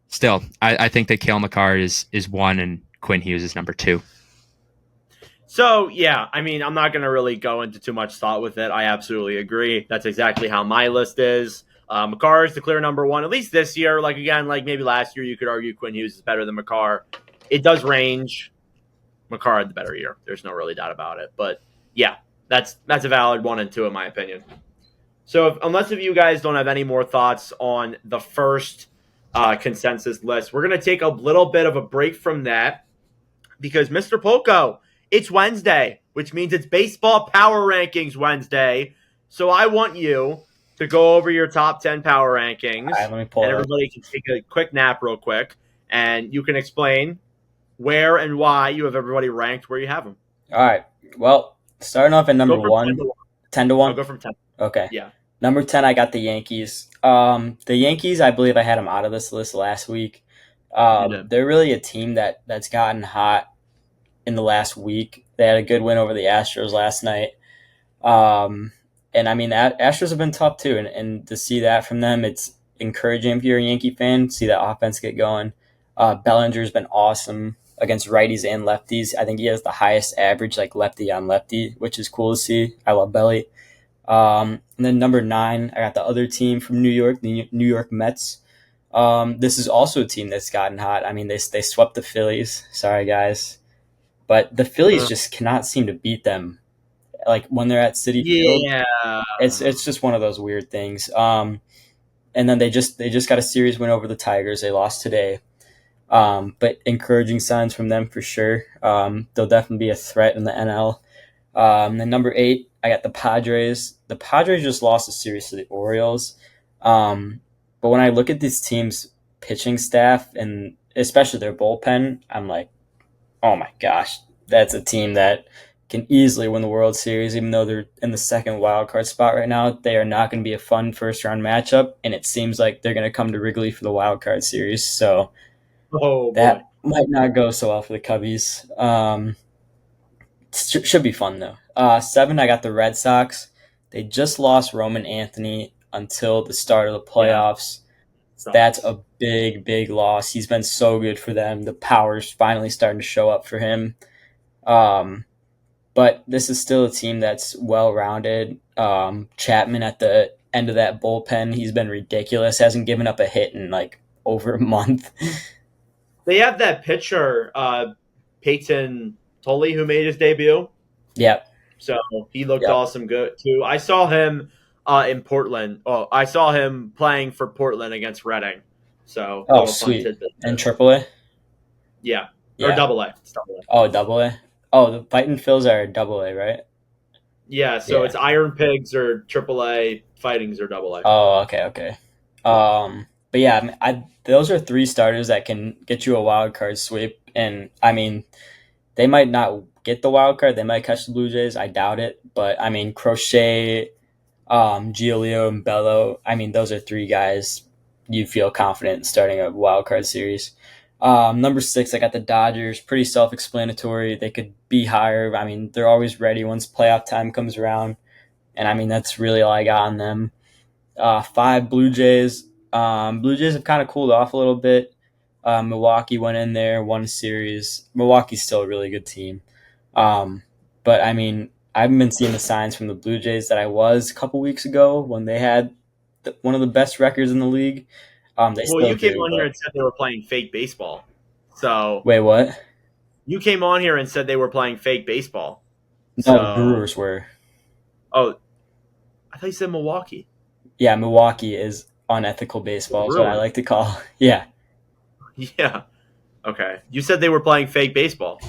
still, I think that Cale Makar is one, and Quinn Hughes is number 2. So, yeah, I mean, I'm not going to really go into too much thought with it. I absolutely agree. That's exactly how my list is. Makar is the clear number 1, at least this year. Like, again, like maybe last year you could argue Quinn Hughes is better than Makar. It does range. Makar had the better year. There's no really doubt about it. But, yeah, that's a valid 1 and 2 in my opinion. So, unless if you guys don't have any more thoughts on the first consensus list, we're going to take a little bit of a break from that because Mr. Polko, it's Wednesday, which means it's Baseball Power Rankings Wednesday. So I want you to go over your top 10 power rankings. All right, let me pull and it up. everybody can take a quick nap real quick, and you can explain where and why you have everybody ranked where you have them. All right. Well, starting off at number 1, 10 to 1. I'll go from 10. Okay. Yeah. Number 10, I got the Yankees. The Yankees, I believe I had them out of this list last week. They're really a team that's gotten hot in the last week. They had a good win over the Astros last night. And I mean, Astros have been tough too. And to see that from them, it's encouraging if you're a Yankee fan, see that offense get going. Bellinger's been awesome against righties and lefties. I think he has the highest average, like lefty on lefty, which is cool to see. I love Belly. And then number 9, I got the other team from New York, the New York Mets. This is also a team that's gotten hot. I mean, they swept the Phillies. Sorry, guys. But the Phillies just cannot seem to beat them. Like when they're at Citi Field, it's just one of those weird things. And then they just got a series win over the Tigers. They lost today. But encouraging signs from them for sure. They'll definitely be a threat in the NL. Then number 8, I got the Padres. The Padres just lost a series to the Orioles. But when I look at this team's pitching staff and especially their bullpen, I'm like, oh my gosh, that's a team that can easily win the World Series, even though they're in the second wild card spot right now. They are not going to be a fun first round matchup, and it seems like they're going to come to Wrigley for the wild card series. So that might not go so well for the Cubbies. Should be fun though. 7, I got the Red Sox. They just lost Roman Anthony until the start of the playoffs. Yeah. That's a big loss. He's been so good for them. The power's finally starting to show up for him. But this is still a team that's well-rounded. Chapman at the end of that bullpen, he's been ridiculous. Hasn't given up a hit in like over a month. They have that pitcher, Peyton Tully, who made his debut. Yep. So he looked awesome good too. I saw him in Portland. Oh, I saw him playing for Portland against Reading. So sweet. And AAA? Yeah. Or AA. It's AA. Oh, AA. Oh, the Fighting Phils are AA, right? Yeah, so it's Iron Pigs or AAA, Fightings or AA. Oh, okay. But yeah, those are 3 starters that can get you a wild card sweep. And I mean, they might not get the wild card. They might catch the Blue Jays. I doubt it. But I mean, Crochet, Giolito, and Bello. I mean, those are 3 guys you feel confident in starting a wild card series. Number 6, I got the Dodgers. Pretty self-explanatory. They could be higher. I mean, they're always ready once playoff time comes around. And I mean, that's really all I got on them. 5, Blue Jays. Blue Jays have kind of cooled off a little bit. Milwaukee went in there, won a series. Milwaukee's still a really good team. But I mean, I haven't been seeing the signs from the Blue Jays that I was a couple weeks ago when they had one of the best records in the league. You came on here and said they were playing fake baseball. So wait, what? You came on here and said they were playing fake baseball. No, the Brewers were. Oh, I thought you said Milwaukee. Yeah, Milwaukee is unethical baseball, is what I like to call. Yeah. Yeah. Okay. You said they were playing fake baseball.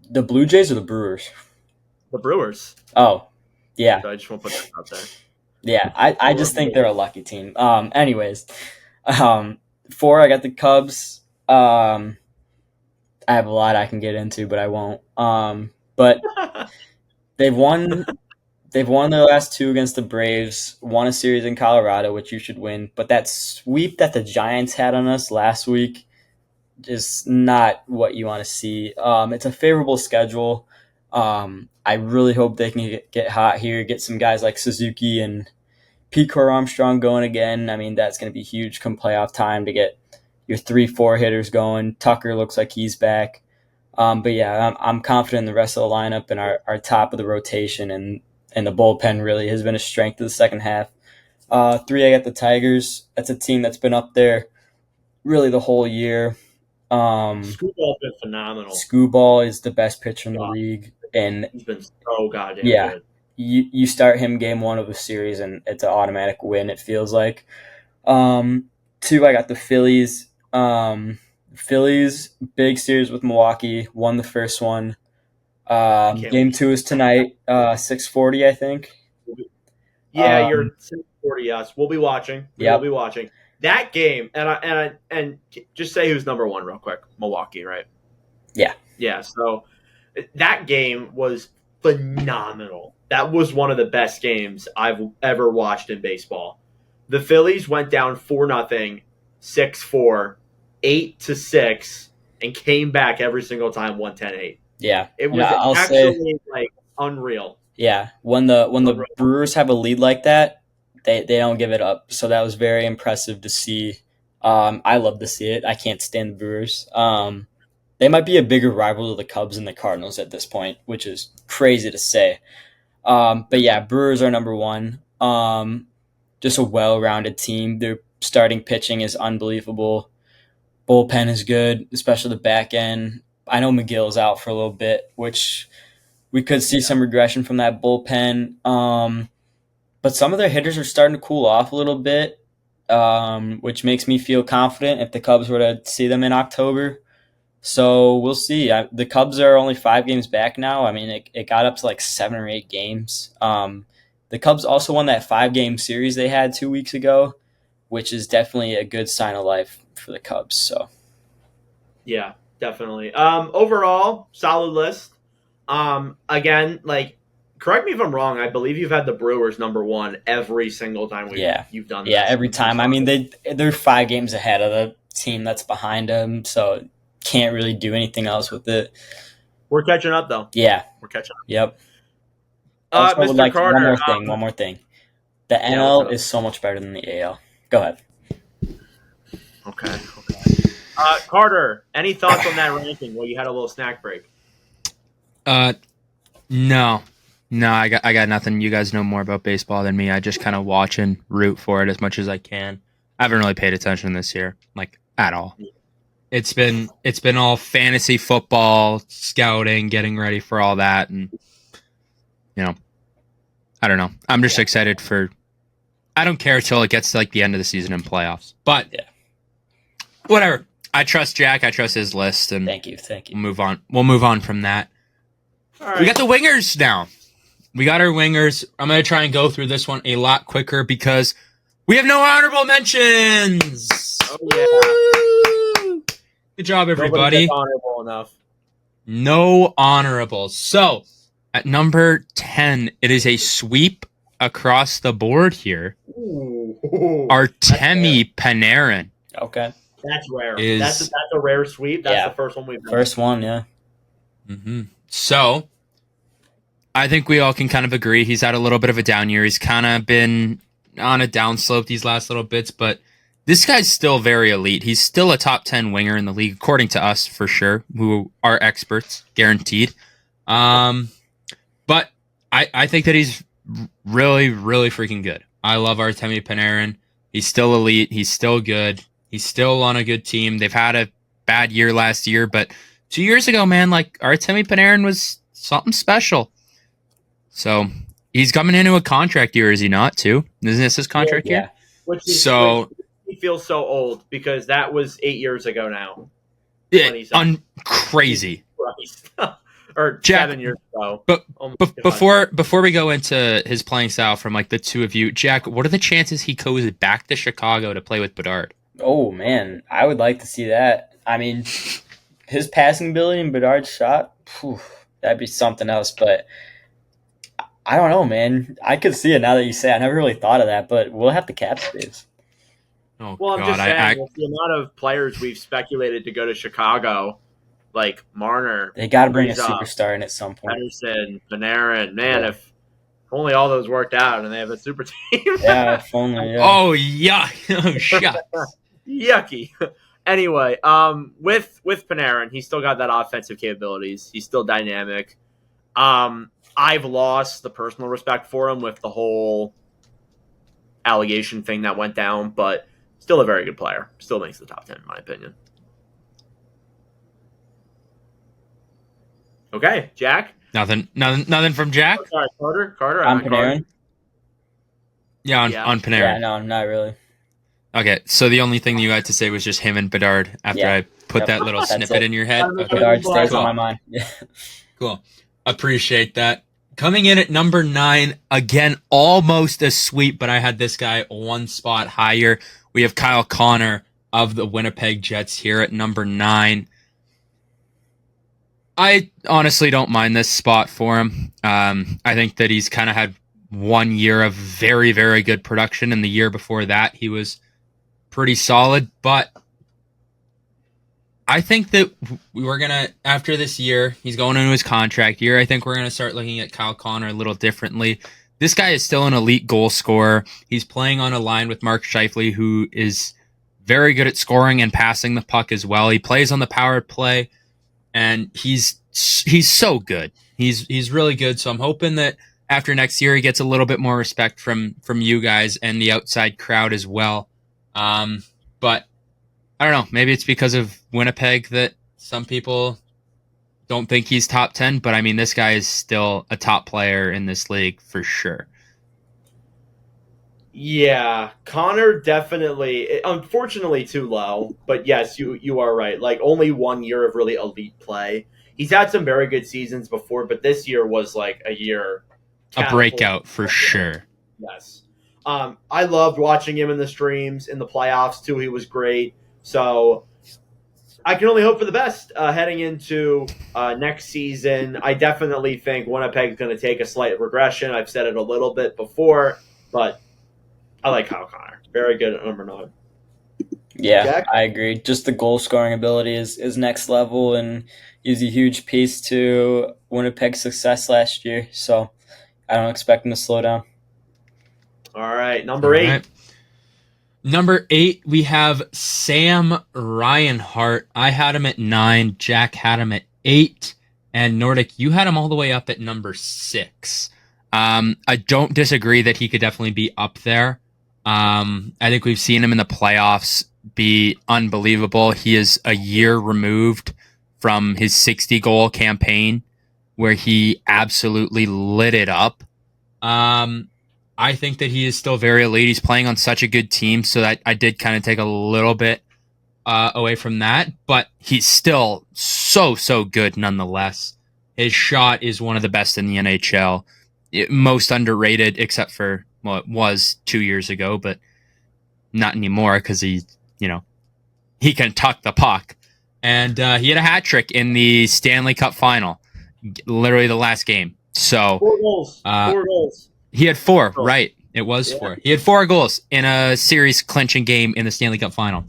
The Blue Jays or the Brewers? The Brewers. Oh, yeah. So I just want to put that out there. Yeah, I just think they're a lucky team. Anyways, 4, I got the Cubs. I have a lot I can get into, but I won't. But they've won their last 2 against the Braves, won a series in Colorado, which you should win. But that sweep that the Giants had on us last week is not what you want to see. It's a favorable schedule. I really hope they can get hot here, get some guys like Suzuki and Pete Armstrong going again. I mean, that's going to be huge come playoff time to get your 3-4 hitters going. Tucker looks like he's back. But yeah, I'm confident in the rest of the lineup and our top of the rotation, and the bullpen really has been a strength of the second half. 3, I got the Tigers. That's a team that's been up there really the whole year. Scooball's been phenomenal. Scooball is the best pitcher in the league, and he's been so goddamn good. You start him game 1 of a series, and it's an automatic win, it feels like. 2, I got the Phillies. Phillies, big series with Milwaukee, won the first one. Game 2 is tonight, 6:40, I think. Yeah, you're 6:40, yes. We'll be watching. We'll be watching. That game, and just say who's number 1 real quick. Milwaukee, right? Yeah. Yeah, so that game was phenomenal. That was one of the best games I've ever watched in baseball. The Phillies went down 4-0, 6-4, 8-6, and came back every single time, 1-10-8. Yeah. It was actually like unreal. Yeah. When the Brewers have a lead like that, they don't give it up. So that was very impressive to see. I love to see it. I can't stand the Brewers. They might be a bigger rival to the Cubs and the Cardinals at this point, which is crazy to say. But yeah, Brewers are number 1. Just a well-rounded team. Their starting pitching is unbelievable. Bullpen is good, especially the back end. I know McGill's out for a little bit, which we could see some regression from that bullpen. But some of their hitters are starting to cool off a little bit, which makes me feel confident if the Cubs were to see them in October. So we'll see. The Cubs are only 5 games back now. I mean, it got up to like 7 or 8 games. The Cubs also won that 5-game series they had 2 weeks ago, which is definitely a good sign of life for the Cubs. So, yeah, definitely. Overall, solid list. Again, like, correct me if I'm wrong. I believe you've had the Brewers number 1 every single time you've done this. Yeah, every time. I mean, they're 5 games ahead of the team that's behind them, so can't really do anything else with it. We're catching up, though. Yeah. We're catching up. Yep. Mr. Carter. One more thing. The NL is so much better than the AL. Go ahead. Okay. Carter, any thoughts on that ranking? Well, you had a little snack break. No, I got nothing. You guys know more about baseball than me. I just kind of watch and root for it as much as I can. I haven't really paid attention this year, like at all. It's been all fantasy football, scouting, getting ready for all that, and I don't know. I'm just excited for. I don't care till it gets to like the end of the season and playoffs, but whatever. I trust Jack. I trust his list, and thank you. We'll move on from that. All right. We got the wingers now. We got our wingers. I'm going to try and go through this one a lot quicker because we have no honorable mentions. Oh, yeah. Woo! Good job, everybody. Honorable enough. No honorables. So, at number 10, it is a sweep across the board here. Ooh. Artemi Panarin. Okay. That's rare. That's a rare sweep. That's the first one we've done. First one, yeah. Mm-hmm. So, I think we all can kind of agree he's had a little bit of a down year. He's kind of been on a downslope these last little bits, but this guy's still very elite. He's still a top 10 winger in the league, according to us, for sure, who are experts, guaranteed. But I think that he's really, really freaking good. I love Artemi Panarin. He's still elite. He's still good. He's still on a good team. They've had a bad year last year, but 2 years ago, man, like Artemi Panarin was something special. So he's coming into a contract year, is he not? Too, isn't this his contract year? Which is So he feels so old because that was 8 years ago now. yeah, crazy. Or Jack, 7 years ago. But before we go into his playing style from like the two of you, Jack, what are the chances he goes back to Chicago to play with Bedard? Oh man, I would like to see that. I mean, his passing ability and Bedard's shot, that'd be something else. But I don't know, man. I could see it now that you say it. I never really thought of that, but we'll have the cap space. Oh, well, I'm God, just saying, with the amount of players we've speculated to go to Chicago, like Marner, they got to bring a superstar in at some point. Henderson, Panarin, man, if only all those worked out and they have a super team. Yeah, if only. Yeah. Oh yeah, oh shut. Yucky. Anyway, with Panarin, he's still got that offensive capabilities. He's still dynamic. I've lost the personal respect for him with the whole allegation thing that went down, but still a very good player. Still makes the top 10 in my opinion. Okay, Jack. Nothing from Jack. Oh, sorry, Carter. On Panarin. Yeah, on Panarin. Yeah, no, not really. Okay, so the only thing you had to say was just him and Bedard after I put that little snippet in your head. Okay. Bedard stays on my mind. Yeah. Cool. Appreciate that. Coming in at number 9, again, almost a sweep, but I had this guy one spot higher. We have Kyle Connor of the Winnipeg Jets here at number 9. I honestly don't mind this spot for him. I think that he's kind of had 1 year of very, very good production, and the year before that he was pretty solid, but I think that we're going to, after this year, he's going into his contract year, I think we're going to start looking at Kyle Connor a little differently. This guy is still an elite goal scorer. He's playing on a line with Mark Scheifele, who is very good at scoring and passing the puck as well. He plays on the power play, and he's so good. He's really good, so I'm hoping that after next year he gets a little bit more respect from you guys and the outside crowd as well. But I don't know. Maybe it's because of Winnipeg that some people don't think he's top 10. But I mean, this guy is still a top player in this league for sure. Yeah, Connor definitely, unfortunately too low. But yes, you are right. Like only 1 year of really elite play. He's had some very good seasons before, but this year was like a breakout for sure. Yes. I loved watching him in the streams, in the playoffs too. He was great. So I can only hope for the best heading into next season. I definitely think Winnipeg's going to take a slight regression. I've said it a little bit before, but I like Kyle Connor. Very good at number 9. Yeah, Jack? I agree. Just the goal scoring ability is next level, and he's a huge piece to Winnipeg's success last year. So I don't expect him to slow down. All right, number 8. Right. Number 8, we have Sam Reinhart. I had him at 9. Jack had him at 8. And Nordic, you had him all the way up at number 6. I don't disagree that he could definitely be up there. I think we've seen him in the playoffs be unbelievable. He is a year removed from his 60-goal campaign where he absolutely lit it up. I think that he is still very elite. He's playing on such a good team, so that I did kind of take a little bit away from that, but he's still so good nonetheless. His shot is one of the best in the NHL. Most underrated, except for, well, it was 2 years ago, but not anymore because he can tuck the puck. And he had a hat trick in the Stanley Cup final, literally the last game. So 4 goals. 4 goals. He had 4, right? It was 4. He had 4 goals in a series clinching game in the Stanley Cup final.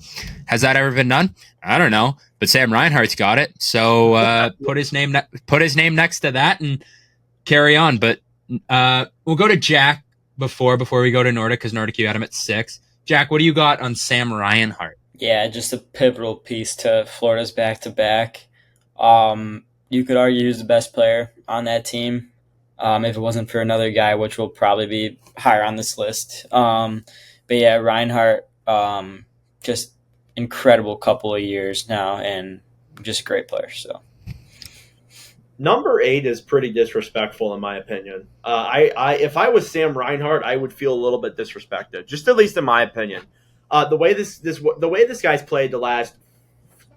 Has that ever been done? I don't know, but Sam Reinhart's got it. So put his name next to that and carry on. But we'll go to Jack before we go to Nordic, because Nordic, you had him at 6. Jack, what do you got on Sam Reinhart? Yeah, just a pivotal piece to Florida's back-to-back. You could argue he was the best player on that team. If it wasn't for another guy, which will probably be higher on this list. But yeah, Reinhart, just incredible couple of years now, and just a great player. So Number 8 is pretty disrespectful in my opinion. If I was Sam Reinhart, I would feel a little bit disrespected, just at least in my opinion. The way this guy's played the last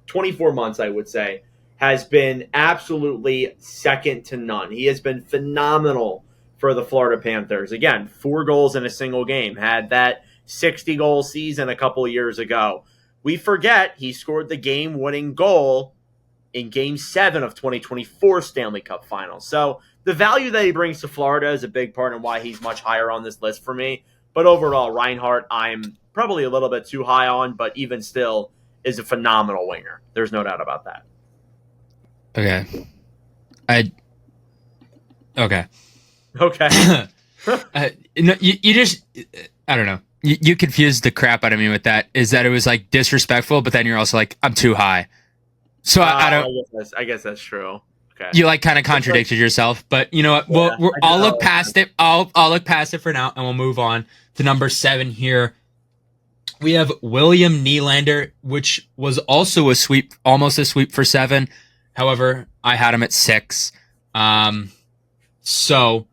24 months, I would say, has been absolutely second to none. He has been phenomenal for the Florida Panthers. Again, 4 goals in a single game. Had that 60-goal season a couple of years ago. We forget he scored the game-winning goal in Game 7 of 2024 Stanley Cup Finals. So the value that he brings to Florida is a big part in why he's much higher on this list for me. But overall, Reinhart, I'm probably a little bit too high on, but even still is a phenomenal winger. There's no doubt about that. Okay. No, you just, I don't know. You confused the crap out of me with that. Is that it was like disrespectful, but then you're also like, I'm too high. So I don't. I guess that's true. Okay. You like kind of contradicted yourself, but you know what? I'll look past it. I'll look past it for now, and we'll move on to number 7 here. We have William Nylander, which was also a sweep, almost a sweep for 7. However, I had him at 6. So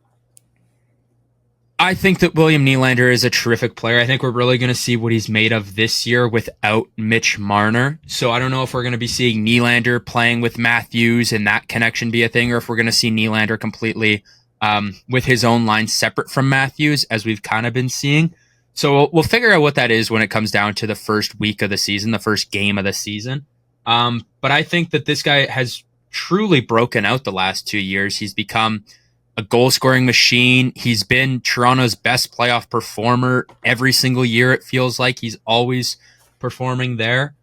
I think that William Nylander is a terrific player. I think we're really going to see what he's made of this year without Mitch Marner. So I don't know if we're going to be seeing Nylander playing with Matthews and that connection be a thing, or if we're going to see Nylander completely with his own line separate from Matthews, as we've kind of been seeing. So we'll figure out what that is when it comes down to the first week of the season, the first game of the season. But I think that this guy has truly broken out the last 2 years. He's become a goal-scoring machine. He's been Toronto's best playoff performer every single year. It feels like he's always performing there.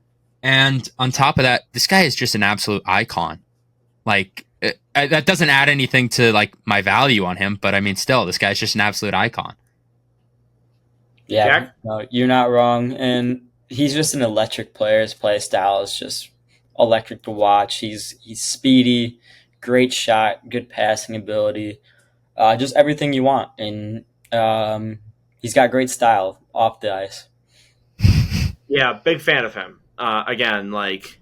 And on top of that, this guy is just an absolute icon. Like, that doesn't add anything to like my value on him, but I mean, still, this guy's just an absolute icon. Yeah, Jack? no, you're not wrong. And he's just an electric player. His play style is just electric to watch. He's speedy, great shot, good passing ability, just everything you want. And he's got great style off the ice. Yeah, big fan of him. Again, like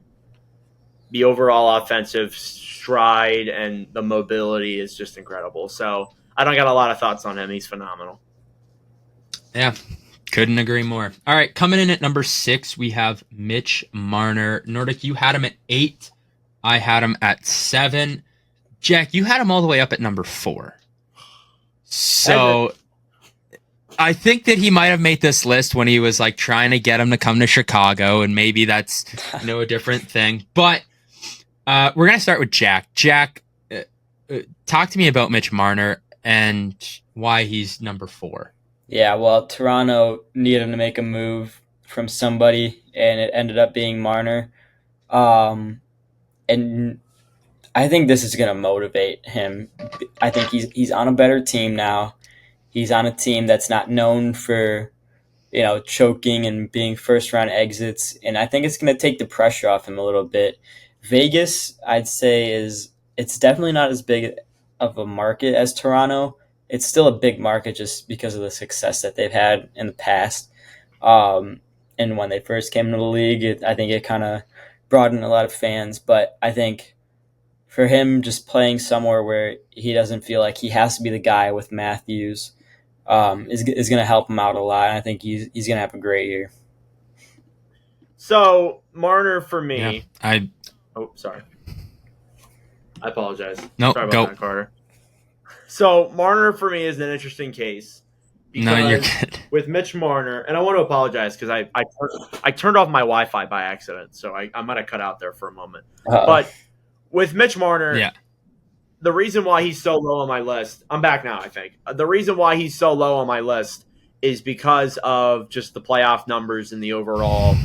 the overall offensive stride and the mobility is just incredible. So I don't got a lot of thoughts on him. He's phenomenal. Yeah, couldn't agree more. All right, coming in at number 6, we have Mitch Marner. Nordic, you had him at 8. I had him at 7. Jack, you had him all the way up at number 4. So I think that he might have made this list when he was like trying to get him to come to Chicago, and maybe that's a different thing. But we're gonna start with Jack. Jack, talk to me about Mitch Marner and why he's number 4. Yeah, well, Toronto needed him to make a move from somebody, and it ended up being Marner. And I think this is going to motivate him. I think he's on a better team now. He's on a team that's not known for, choking and being first-round exits, and I think it's going to take the pressure off him a little bit. Vegas, I'd say, it's definitely not as big of a market as Toronto. It's still a big market just because of the success that they've had in the past. And when they first came into the league, I think it kind of brought in a lot of fans. But I think for him just playing somewhere where he doesn't feel like he has to be the guy with Matthews is going to help him out a lot. And I think he's going to have a great year. So Marner for me. Yeah, Oh, sorry. I apologize. No, sorry about go. that, Carter. So Marner for me is an interesting case. No, you're good. With Mitch Marner, and I want to apologize because I turned off my Wi-Fi by accident, so I might have cut out there for a moment. But with Mitch Marner, the reason why he's so low on my list, I'm back now, I think. The reason why he's so low on my list is because of just the playoff numbers and the overall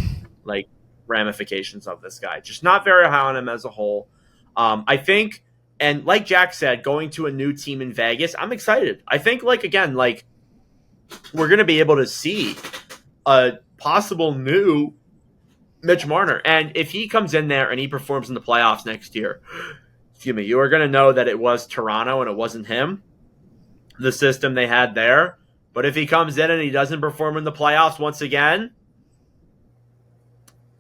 ramifications of this guy. Just not very high on him as a whole. I think, and like Jack said, going to a new team in Vegas, I'm excited. I think, we're going to be able to see a possible new Mitch Marner. And if he comes in there and he performs in the playoffs next year, you are going to know that it was Toronto and it wasn't him, the system they had there. But if he comes in and he doesn't perform in the playoffs once again,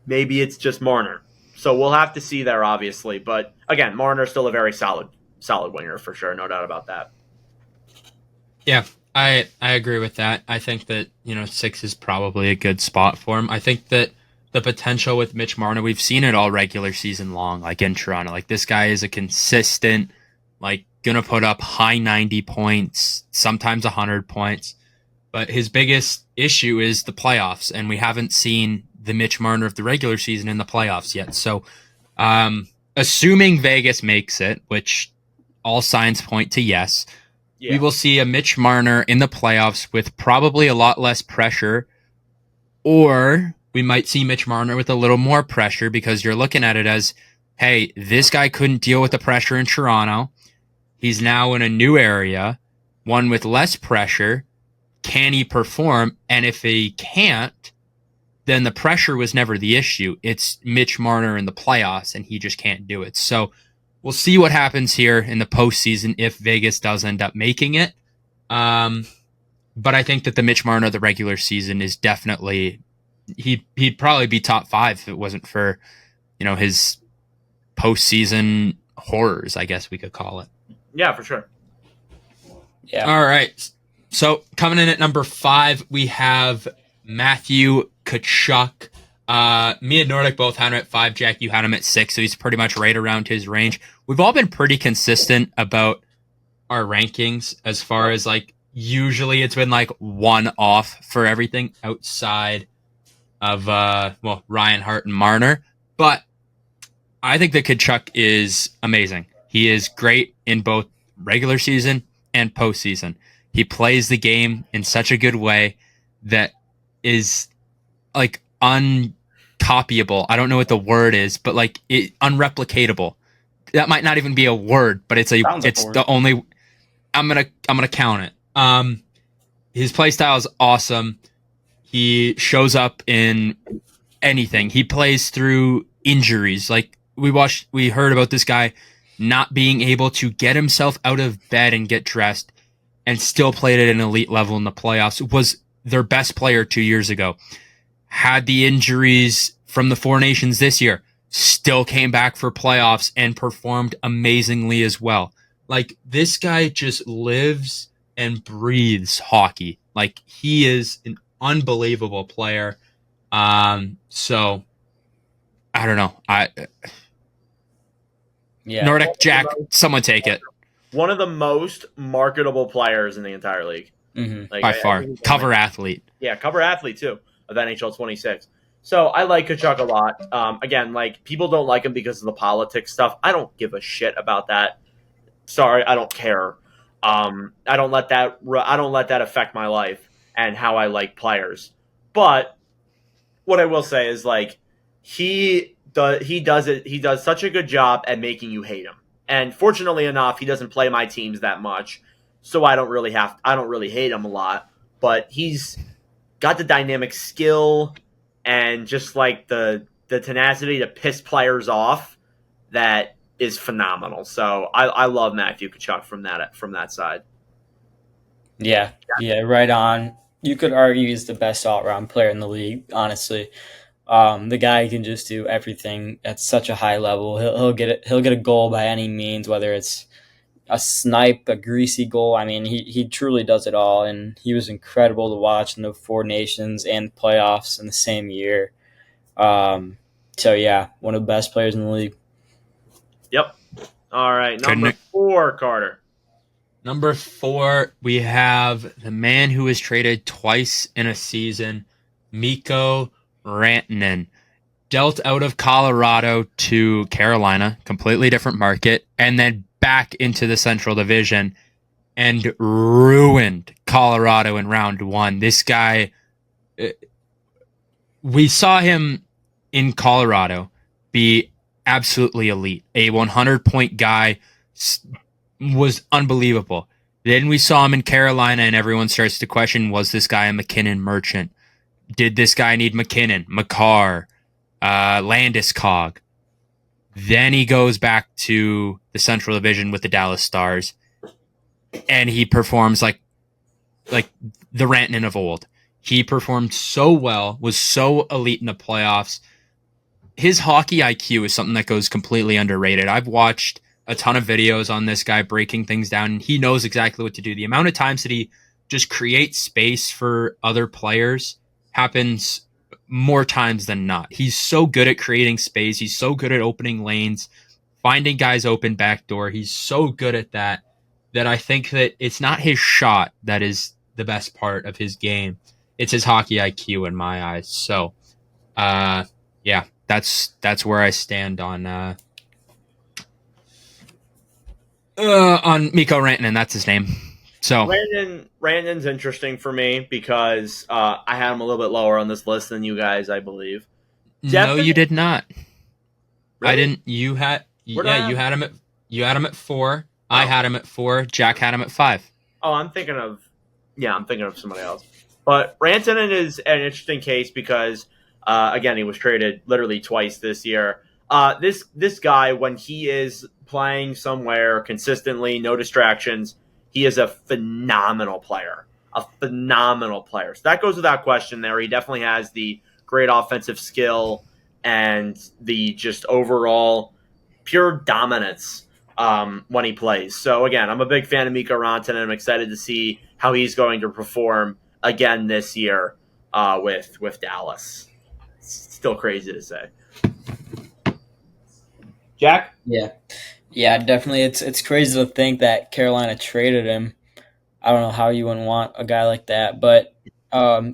maybe it's just Marner. So we'll have to see there, obviously. But again, Marner's still a very solid solid winger for sure, no doubt about that. Yeah, I agree with that. I think that 6 is probably a good spot for him. I think that the potential with Mitch Marner, we've seen it all regular season long, like in Toronto. Like this guy is a consistent, like gonna put up high 90 points, sometimes 100 points. But his biggest issue is the playoffs, and we haven't seen the Mitch Marner of the regular season in the playoffs yet. So, assuming Vegas makes it, which all signs point to yes, we will see a Mitch Marner in the playoffs with probably a lot less pressure, or we might see Mitch Marner with a little more pressure because you're looking at it as, hey, this guy couldn't deal with the pressure in Toronto. He's now in a new area, one with less pressure. Can he perform? And if he can't, then the pressure was never the issue. It's Mitch Marner in the playoffs, and he just can't do it. So we'll see what happens here in the postseason if Vegas does end up making it. But I think that the Mitch Marner of the regular season is definitely, he'd probably be top 5 if it wasn't for, his postseason horrors, I guess we could call it. Yeah, for sure. Yeah. All right. So coming in at number 5, we have Matthew Tkachuk. Me and Nordic both had him at 5. Jack, you had him at 6, so he's pretty much right around his range. We've all been pretty consistent about our rankings as far as like usually it's been like 1 off for everything outside of Ryan Hart and Marner. But I think that Tkachuk is amazing. He is great in both regular season and postseason. He plays the game in such a good way that is like uncopyable. I don't know what the word is, but like unreplicatable. That might not even be a word, but it's the only. I'm gonna count it. His play style is awesome. He shows up in anything. He plays through injuries. Like we heard about this guy not being able to get himself out of bed and get dressed and still played at an elite level in the playoffs. Was their best player 2 years ago. Had the injuries from the Four Nations this year, still came back for playoffs and performed amazingly as well. Like, this guy just lives and breathes hockey. Like, he is an unbelievable player. So, I don't know. Nordic, Jack, someone take it. One of the most marketable players in the entire league. Mm-hmm. Like, by far. Cover athlete. Yeah, cover athlete, too, of NHL 26. So I like Tkachuk a lot. Again, like, people don't like him because of the politics stuff. I don't give a shit about that. Sorry, I don't care. I don't let that affect my life and how I like players. But what I will say is, like, he does such a good job at making you hate him. And fortunately enough, he doesn't play my teams that much, so I don't really hate him a lot. But he's got the dynamic skill and just like the tenacity to piss players off that is phenomenal. So I love Matthew Tkachuk from that side. Yeah, right on. You could argue he's the best all-around player in the league, honestly. The guy can just do everything at such a high level. He'll get a goal by any means, whether it's a snipe, a greasy goal. I mean, he truly does it all, and he was incredible to watch in the Four Nations and playoffs in the same year. So yeah, one of the best players in the league. Yep. All right, number 4, Carter. Number 4, we have the man who was traded twice in a season, Mikko Rantanen. Dealt out of Colorado to Carolina, completely different market, and then back into the Central Division and ruined Colorado in round 1. This guy, we saw him in Colorado be absolutely elite. A 100-point guy, was unbelievable. Then we saw him in Carolina, and everyone starts to question, was this guy a McKinnon merchant? Did this guy need McKinnon, Makar, Landeskog? Then he goes back to the Central Division with the Dallas Stars, and he performs like the Rantanen of old. He performed so well, was so elite in the playoffs. His hockey IQ is something that goes completely underrated. I've watched a ton of videos on this guy breaking things down, and he knows exactly what to do. The amount of times that he just creates space for other players happens more times than not. He's so good at creating space. He's so good at opening lanes, finding guys open backdoor. He's so good at that I think that it's not his shot that is the best part of his game. It's his hockey IQ in my eyes. So, yeah, that's where I stand on Mikko Rantanen. That's his name. So Rantanen's interesting for me because I had him a little bit lower on this list than you guys, I believe. No, you did not. Really? I didn't. You had him at 4. Oh. I had him at 4. Jack had him at 5. Oh, I'm thinking of somebody else. But Rantanen is an interesting case because again, he was traded literally twice this year. This guy, when he is playing somewhere consistently, no distractions, he is a phenomenal player. So that goes without question there. He definitely has the great offensive skill and the just overall pure dominance when he plays. So, again, I'm a big fan of Mikko Rantanen. I'm excited to see how he's going to perform again this year with Dallas. It's still crazy to say. Jack? Yeah, definitely. It's crazy to think that Carolina traded him. I don't know how you wouldn't want a guy like that, but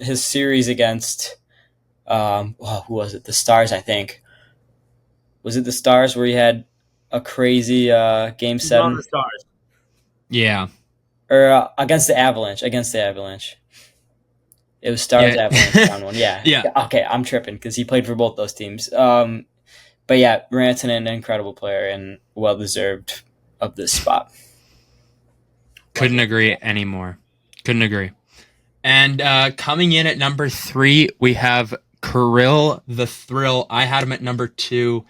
his series against who was it? The Stars, I think. Was it the Stars where he had a crazy game 7? On the Stars. Yeah. Or against the Avalanche. It was Stars Avalanche round 1. Yeah. Okay, I'm tripping because he played for both those teams. But yeah, Rantanen, an incredible player and well-deserved of this spot. Couldn't agree anymore. Couldn't agree. And coming in at number 3, we have Kirill the Thrill. I had him at number 2.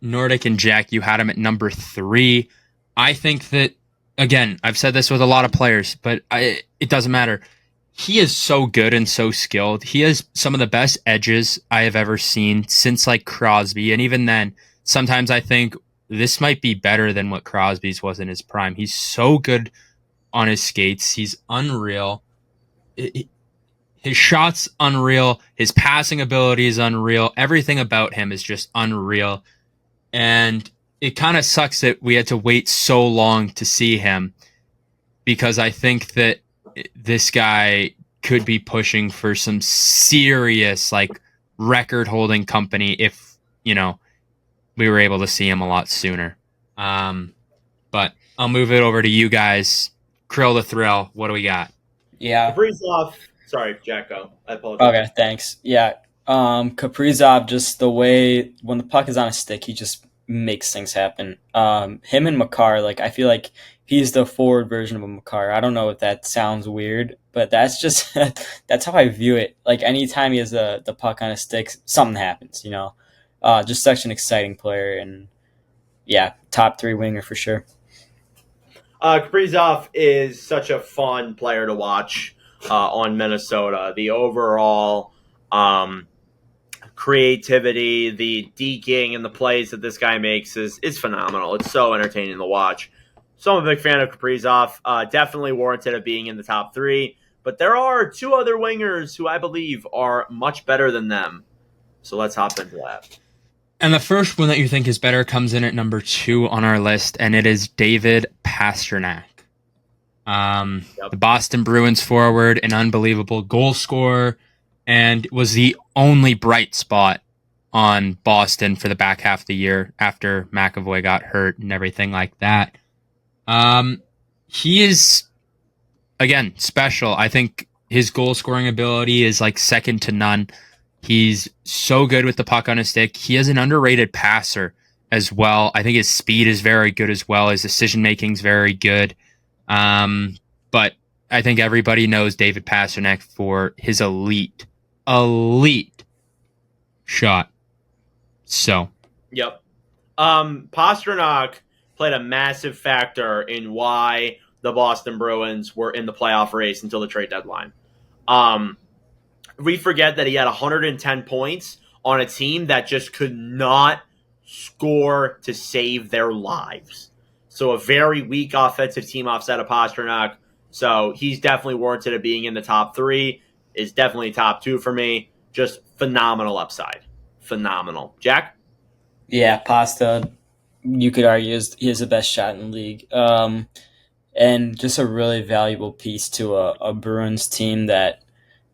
Nordic and Jack, you had him at number 3. I think that, again, I've said this with a lot of players, but it doesn't matter. He is so good and so skilled. He has some of the best edges I have ever seen since like Crosby. And even then, sometimes I think this might be better than what Crosby's was in his prime. He's so good on his skates. He's unreal. His shot's unreal. His passing ability is unreal. Everything about him is just unreal. And it kind of sucks that we had to wait so long to see him because I think that this guy could be pushing for some serious like record holding company if, we were able to see him a lot sooner. But I'll move it over to you guys. Krill the Thrill, what do we got? Yeah. Kaprizov. Sorry, Jack, go. I apologize. Okay, thanks. Yeah. Kaprizov, just the way when the puck is on a stick, he just makes things happen. Him and Makar, I feel like he's the forward version of a Makar. I don't know if that sounds weird, but that's just that's how I view it. Anytime he has the puck on a stick, something happens, just such an exciting player, and yeah, top 3 winger for sure. Kaprizov is such a fun player to watch on Minnesota. The overall creativity, the deking, and the plays that this guy makes is phenomenal. It's so entertaining to watch. So I'm a big fan of Kaprizov. Definitely warranted of being in the top 3. But there are 2 other wingers who I believe are much better than them. So let's hop into that. And the first one that you think is better comes in at number 2 on our list, and it is David Pastrnak. The Boston Bruins forward, an unbelievable goal scorer, and was the only bright spot on Boston for the back half of the year after McAvoy got hurt and everything like that. He is, again, special. I think his goal scoring ability is second to none. He's so good with the puck on his stick. He is an underrated passer as well. I think his speed is very good as well. His decision making is very good. But I think everybody knows David Pastrnak for his elite shot. So. Yep. Pastrnak played a massive factor in why the Boston Bruins were in the playoff race until the trade deadline. We forget that he had 110 points on a team that just could not score to save their lives. So a very weak offensive team offset of Pasternak. So he's definitely warranted of being in the top 3. Is definitely top 2 for me. Just phenomenal upside. Phenomenal. Jack? Yeah, Pasta, you could argue he has the best shot in the league. And just a really valuable piece to a Bruins team that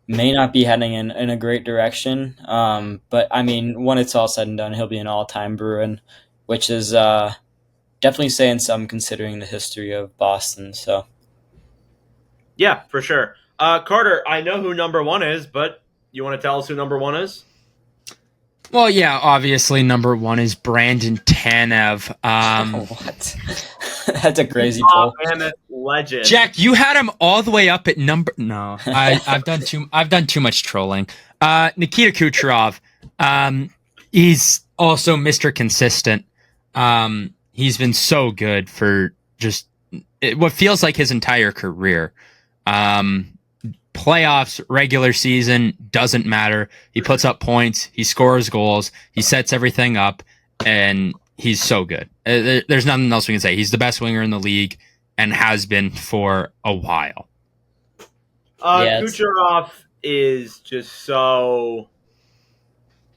may not be heading in a great direction. But, I mean, when it's all said and done, he'll be an all-time Bruin, which is definitely saying something considering the history of Boston. So, yeah, for sure. Carter, I know who number 1 is, but you want to tell us who number 1 is? Well, yeah, obviously number 1 is Brandon Tanev. What? That's a crazy pull. Legend. Jack, you had him all the way up at number. No, I've done too much trolling. Nikita Kucherov. He's also Mr. Consistent. He's been so good for just what feels like his entire career. Playoffs, regular season, doesn't matter. He puts up points, he scores goals, he sets everything up, and he's so good. There's nothing else we can say. He's the best winger in the league and has been for a while. Kucherov is just so...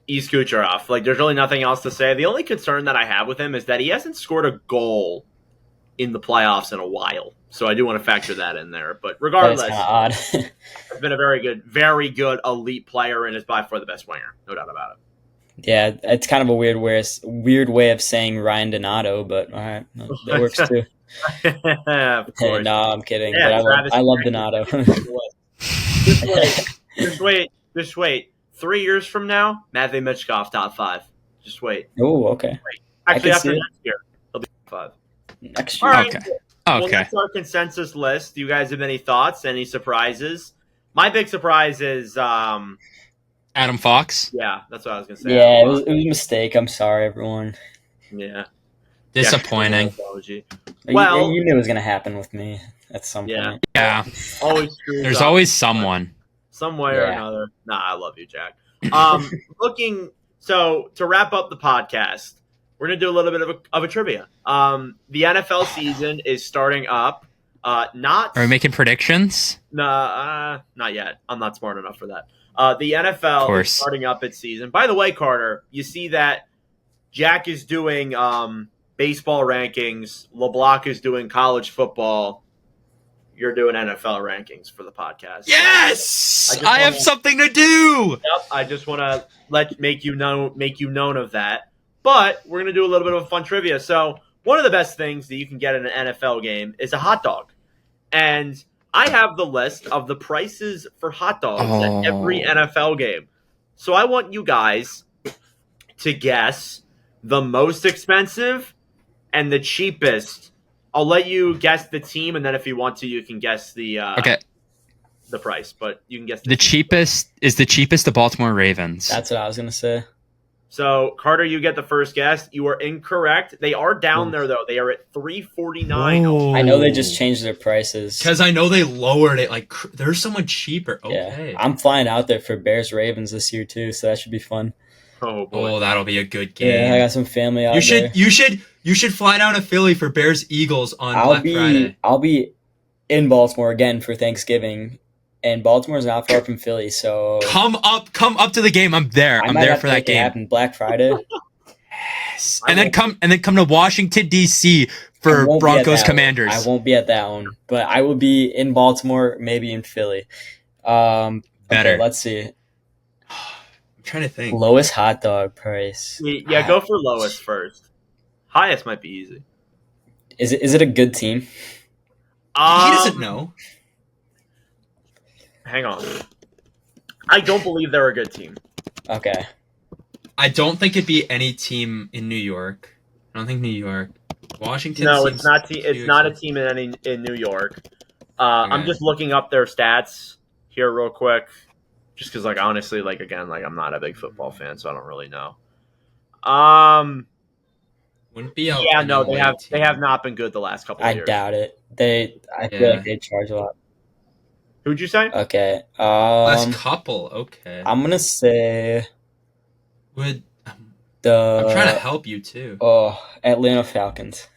He's Kucherov. Like, there's really nothing else to say. The only concern that I have with him is that he hasn't scored a goal in the playoffs in a while. So I do want to factor that in there. But regardless, that's odd. He's been a very good elite player and is by far the best winger. No doubt about it. Yeah, it's kind of a weird way of saying Ryan Donato, but all right, that works too. Of course. No, I'm kidding. Yeah, but I love Donato. Just wait. 3 years from now, Matvey Michkov top 5. Just wait. Oh, okay. Actually, after next year, he'll be top 5. Next year. All right. Okay. Well, that's our consensus list. Do you guys have any thoughts? Any surprises? My big surprise is Adam Fox. Yeah, that's what I was gonna say. Yeah, it was a mistake. I'm sorry, everyone. Yeah. Disappointing. Well, you knew it was gonna happen with me at some point. Yeah. Always There's always someone. Some way or another. Nah, I love you, Jack. So to wrap up the podcast, we're gonna do a little bit of a trivia. The NFL season is starting up. Are we making predictions? Not yet. I'm not smart enough for that. The NFL is starting up its season. By the way, Carter, you see that Jack is doing baseball rankings. LeBlanc is doing college football. You're doing NFL rankings for the podcast. Yes, so I have something to do. Yep, I just want to make you known of that. But we're gonna do a little bit of a fun trivia. So one of the best things that you can get in an NFL game is a hot dog, and I have the list of the prices for hot dogs at every NFL game. So I want you guys to guess the most expensive and the cheapest. I'll let you guess the team, and then if you want to, you can guess the price. But you can guess the cheapest is the Baltimore Ravens. That's what I was gonna say. So Carter, you get the first guess. You are incorrect. They are down there though. They are at $3.49. I know they just changed their prices because I know they lowered it. Like there's someone cheaper. Okay, yeah. I'm flying out there for Bears Ravens this year too, so that should be fun. Oh boy, that'll be a good game. Yeah, I got some family out there. You should fly down to Philly for Bears Eagles on Black Friday. I'll be in Baltimore again for Thanksgiving, and Baltimore's not far from Philly, so come up to the game. I'm there. I'm there for that game. Happen Black Friday. Yes. And then come to Washington D.C. for Broncos Commanders. I won't be at that one, but I will be in Baltimore, maybe in Philly. Better. Okay, let's see. I'm trying to think. Lowest hot dog price. Yeah, go for lowest first. Highest might be easy. Is it a good team? He doesn't know. Hang on. I don't believe they're a good team. Okay. I don't think it'd be any team in New York. I don't think New York. Washington. No, it's not. It's not a team in New York. Okay. I'm just looking up their stats here real quick, just because, honestly, again, I'm not a big football fan, so I don't really know. Wouldn't be they have not been good the last couple of years. I doubt it. I feel like they charge a lot. Who'd you say? Okay. Last couple. Okay. I'm gonna say. The I'm trying to help you too. Atlanta Falcons.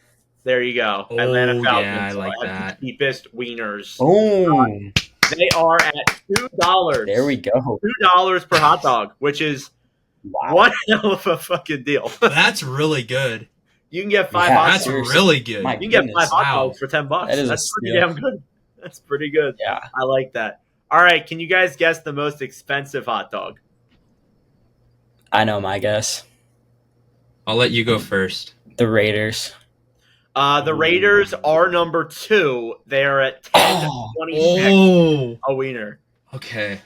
There you go. Oh, Atlanta Falcons. yeah, I like have that. The cheapest wieners. Boom. They are at $2. There we go. $2 per hot dog, which is one hell of a fucking deal. That's really good. You can get 5 Yeah, hot That's dogs. really good. My You can get 5 goodness. hot Wow. dogs for $10. That is a That's pretty steal. damn good. That's pretty good. Yeah. I like that. All right, can you guys guess the most expensive hot dog? I know my guess. I'll let you go first. The Raiders. The Raiders are number 2. They are at 10 to 26 Oh. a wiener. Okay.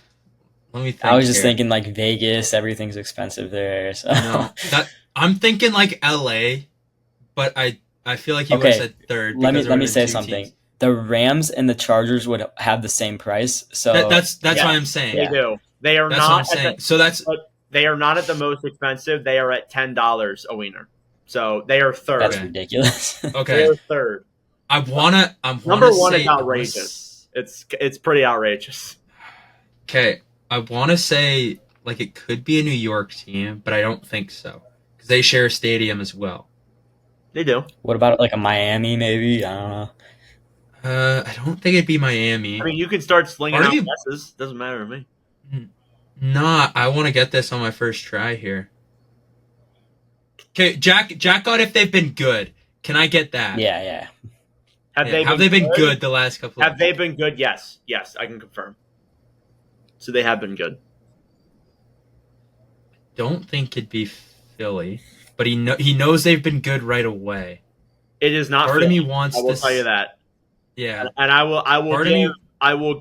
Let me think. I was just here. thinking like Vegas, everything's expensive there. So. No, I'm thinking like LA, but I feel like you would have said third. Let because me there say were two something. teams. The Rams and the Chargers would have the same price. So That's Yeah. what I'm saying. They do. They are That's what I'm not. saying. So that's They are not at the most expensive. They are at $10 a wiener. So they are third. that's Okay. ridiculous. They okay. are third. I'm wanna Number 1 say, is outrageous. It's pretty outrageous. Okay, I want to say like it could be a New York team, but I don't think so because they share a stadium as well. They do. What about like a Miami? Maybe I don't know. I don't think it'd be Miami. I mean, you can start slinging Are out you- guesses. Doesn't matter to me. Nah, I want to get this on my first try here. Okay, Jack got if they've been good. Can I get that? Yeah. Have Yeah, they been good the last couple? Have they been good? Yes. Yes, I can confirm. So they have been good. Don't think it'd be Philly, but he knows they've been good right away. It is not. Part of me Philly. wants I will to tell you that. Yeah. And I will Part of me- I will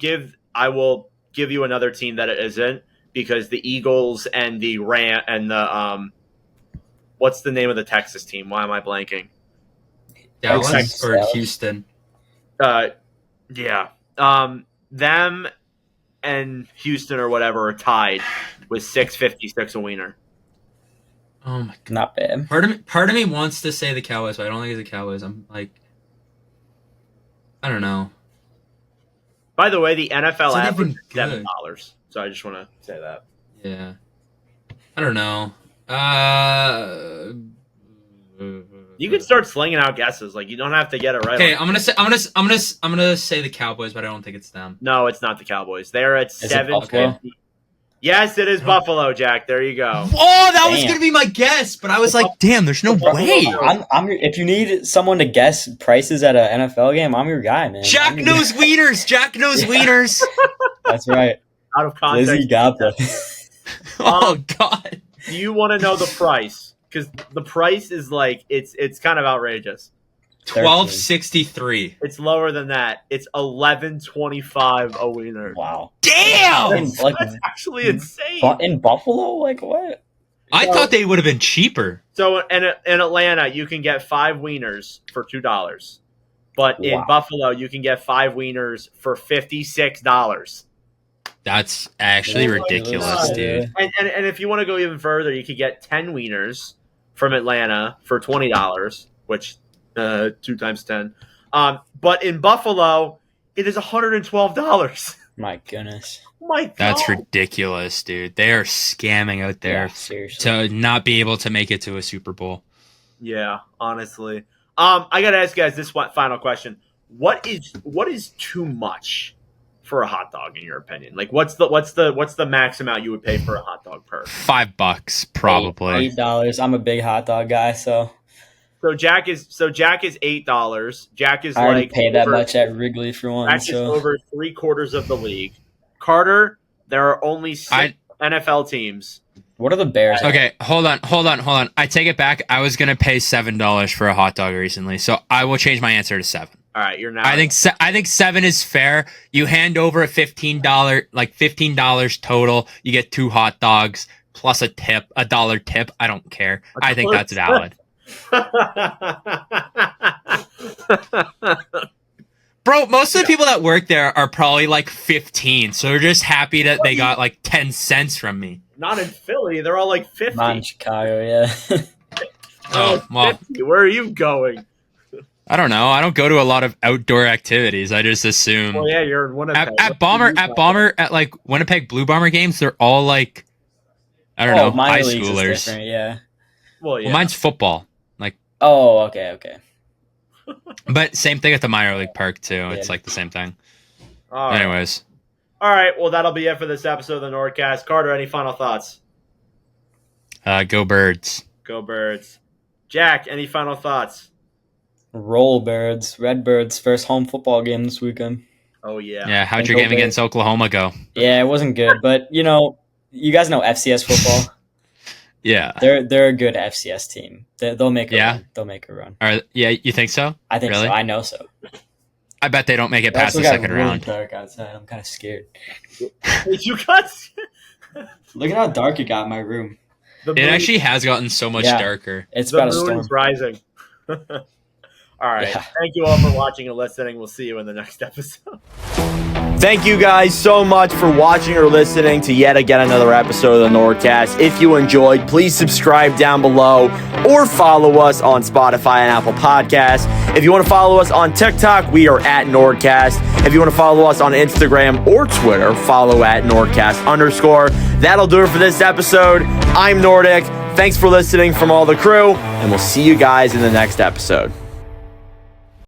give you another team that it isn't, because the Eagles and the what's the name of the Texas team? Why am I blanking? Dallas Texas. or Houston. Yeah. Them and Houston or whatever are tied with 6.56 a wiener. Oh my god. Not bad. Part of me wants to say the Cowboys, but I don't think it's the Cowboys. I'm like, I don't know. By the way, the NFL So they've average been is good. $7. So I just want to say that. Yeah. I don't know. You can start slinging out guesses. Like, you don't have to get it right. Okay, I'm gonna say the Cowboys, but I don't think it's them. No, it's not the Cowboys. They're at Is it 7.50. Yes, it is Buffalo, Jack. There you go. Oh, that was Damn. gonna be my guess, but I was like, damn, there's no way. I'm if you need someone to guess prices at an NFL game, I'm your guy, man. Jack I'm your knows wieners. Jack knows wieners. guy. That's right. Out of context. Lizzie got the. Oh god. Do you want to know the price? Because the price is like it's kind of outrageous. 12.63. It's lower than that. It's $11.25 a wiener. Wow. Damn. That's actually insane. In Buffalo, like what? I thought they would have been cheaper. So in Atlanta, you can get 5 wieners for $2, but in Wow. Buffalo, you can get 5 wieners for $56. That's actually Oh my ridiculous, God. dude. And if you want to go even further, you could get 10 wieners from Atlanta for $20, which 2 times 10. But in Buffalo, it is $112. My goodness. My God. That's ridiculous, dude. They are scamming out there Yeah, seriously. to not be able to make it to a Super Bowl. Yeah, honestly. I gotta ask you guys this final question: What is too much for a hot dog in your opinion? Like, what's the max amount you would pay for a hot dog per? $5 probably. $8. I'm a big hot dog guy, so So Jack is $8. Jack is I already like paid that over- much at Wrigley for one. Jack is So over 3/4 of the league. Carter, there are only 6 NFL teams. what are the Bears? Okay, hold on. I take it back. I was gonna pay $7 for a hot dog recently, so I will change my answer to 7. All right, you're now. I think 7 is fair. You hand over a $15 total. You get 2 hot dogs plus a tip, $1 tip. I don't care. I think that's valid. Bro, most of the people that work there are probably like 15, so they're just happy that they got like 10 cents from me. Not in Philly. They're all like 50. Not in Chicago, yeah. Oh, well, 50. Where are you going? I don't know. I don't go to a lot of outdoor activities. I just assume Well, yeah, you're in Winnipeg. at like Winnipeg Blue Bomber games, they're all like, I don't know, high minor leagues is schoolers. different, yeah. Well, yeah. Well, mine's football. Like, Oh, okay. but same thing at the minor league park too. Yeah. It's like the same thing. All right. Anyways, All right. Well, that'll be it for this episode of the NordCast. Carter, any final thoughts? go Birds. Go Birds. Jack, any final thoughts? Roll Birds. Redbirds first home football game this weekend. Oh, yeah. Yeah, how'd your Go game Birds. against Oklahoma go? Yeah, it wasn't good, but you guys know FCS football. Yeah. They're a good FCS team. They'll make a Yeah? run. They'll make a run. Yeah, you think so? I think Really? so. I know so. I bet they don't make it It past also the got second really round. dark outside. I'm kind of scared. You guys. Look at how dark it got in my room. The It moon- actually has gotten so much Yeah. darker. It's the about a moon storm. is rising. All right. Yeah. Thank you all for watching and listening. We'll see you in the next episode. Thank you guys so much for watching or listening to yet again another episode of the NordCast. If you enjoyed, please subscribe down below or follow us on Spotify and Apple Podcasts. If you want to follow us on TikTok, we are at NordCast. If you want to follow us on Instagram or Twitter, follow at NordCast_. That'll do it for this episode. I'm Nordic. Thanks for listening from all the crew, and we'll see you guys in the next episode.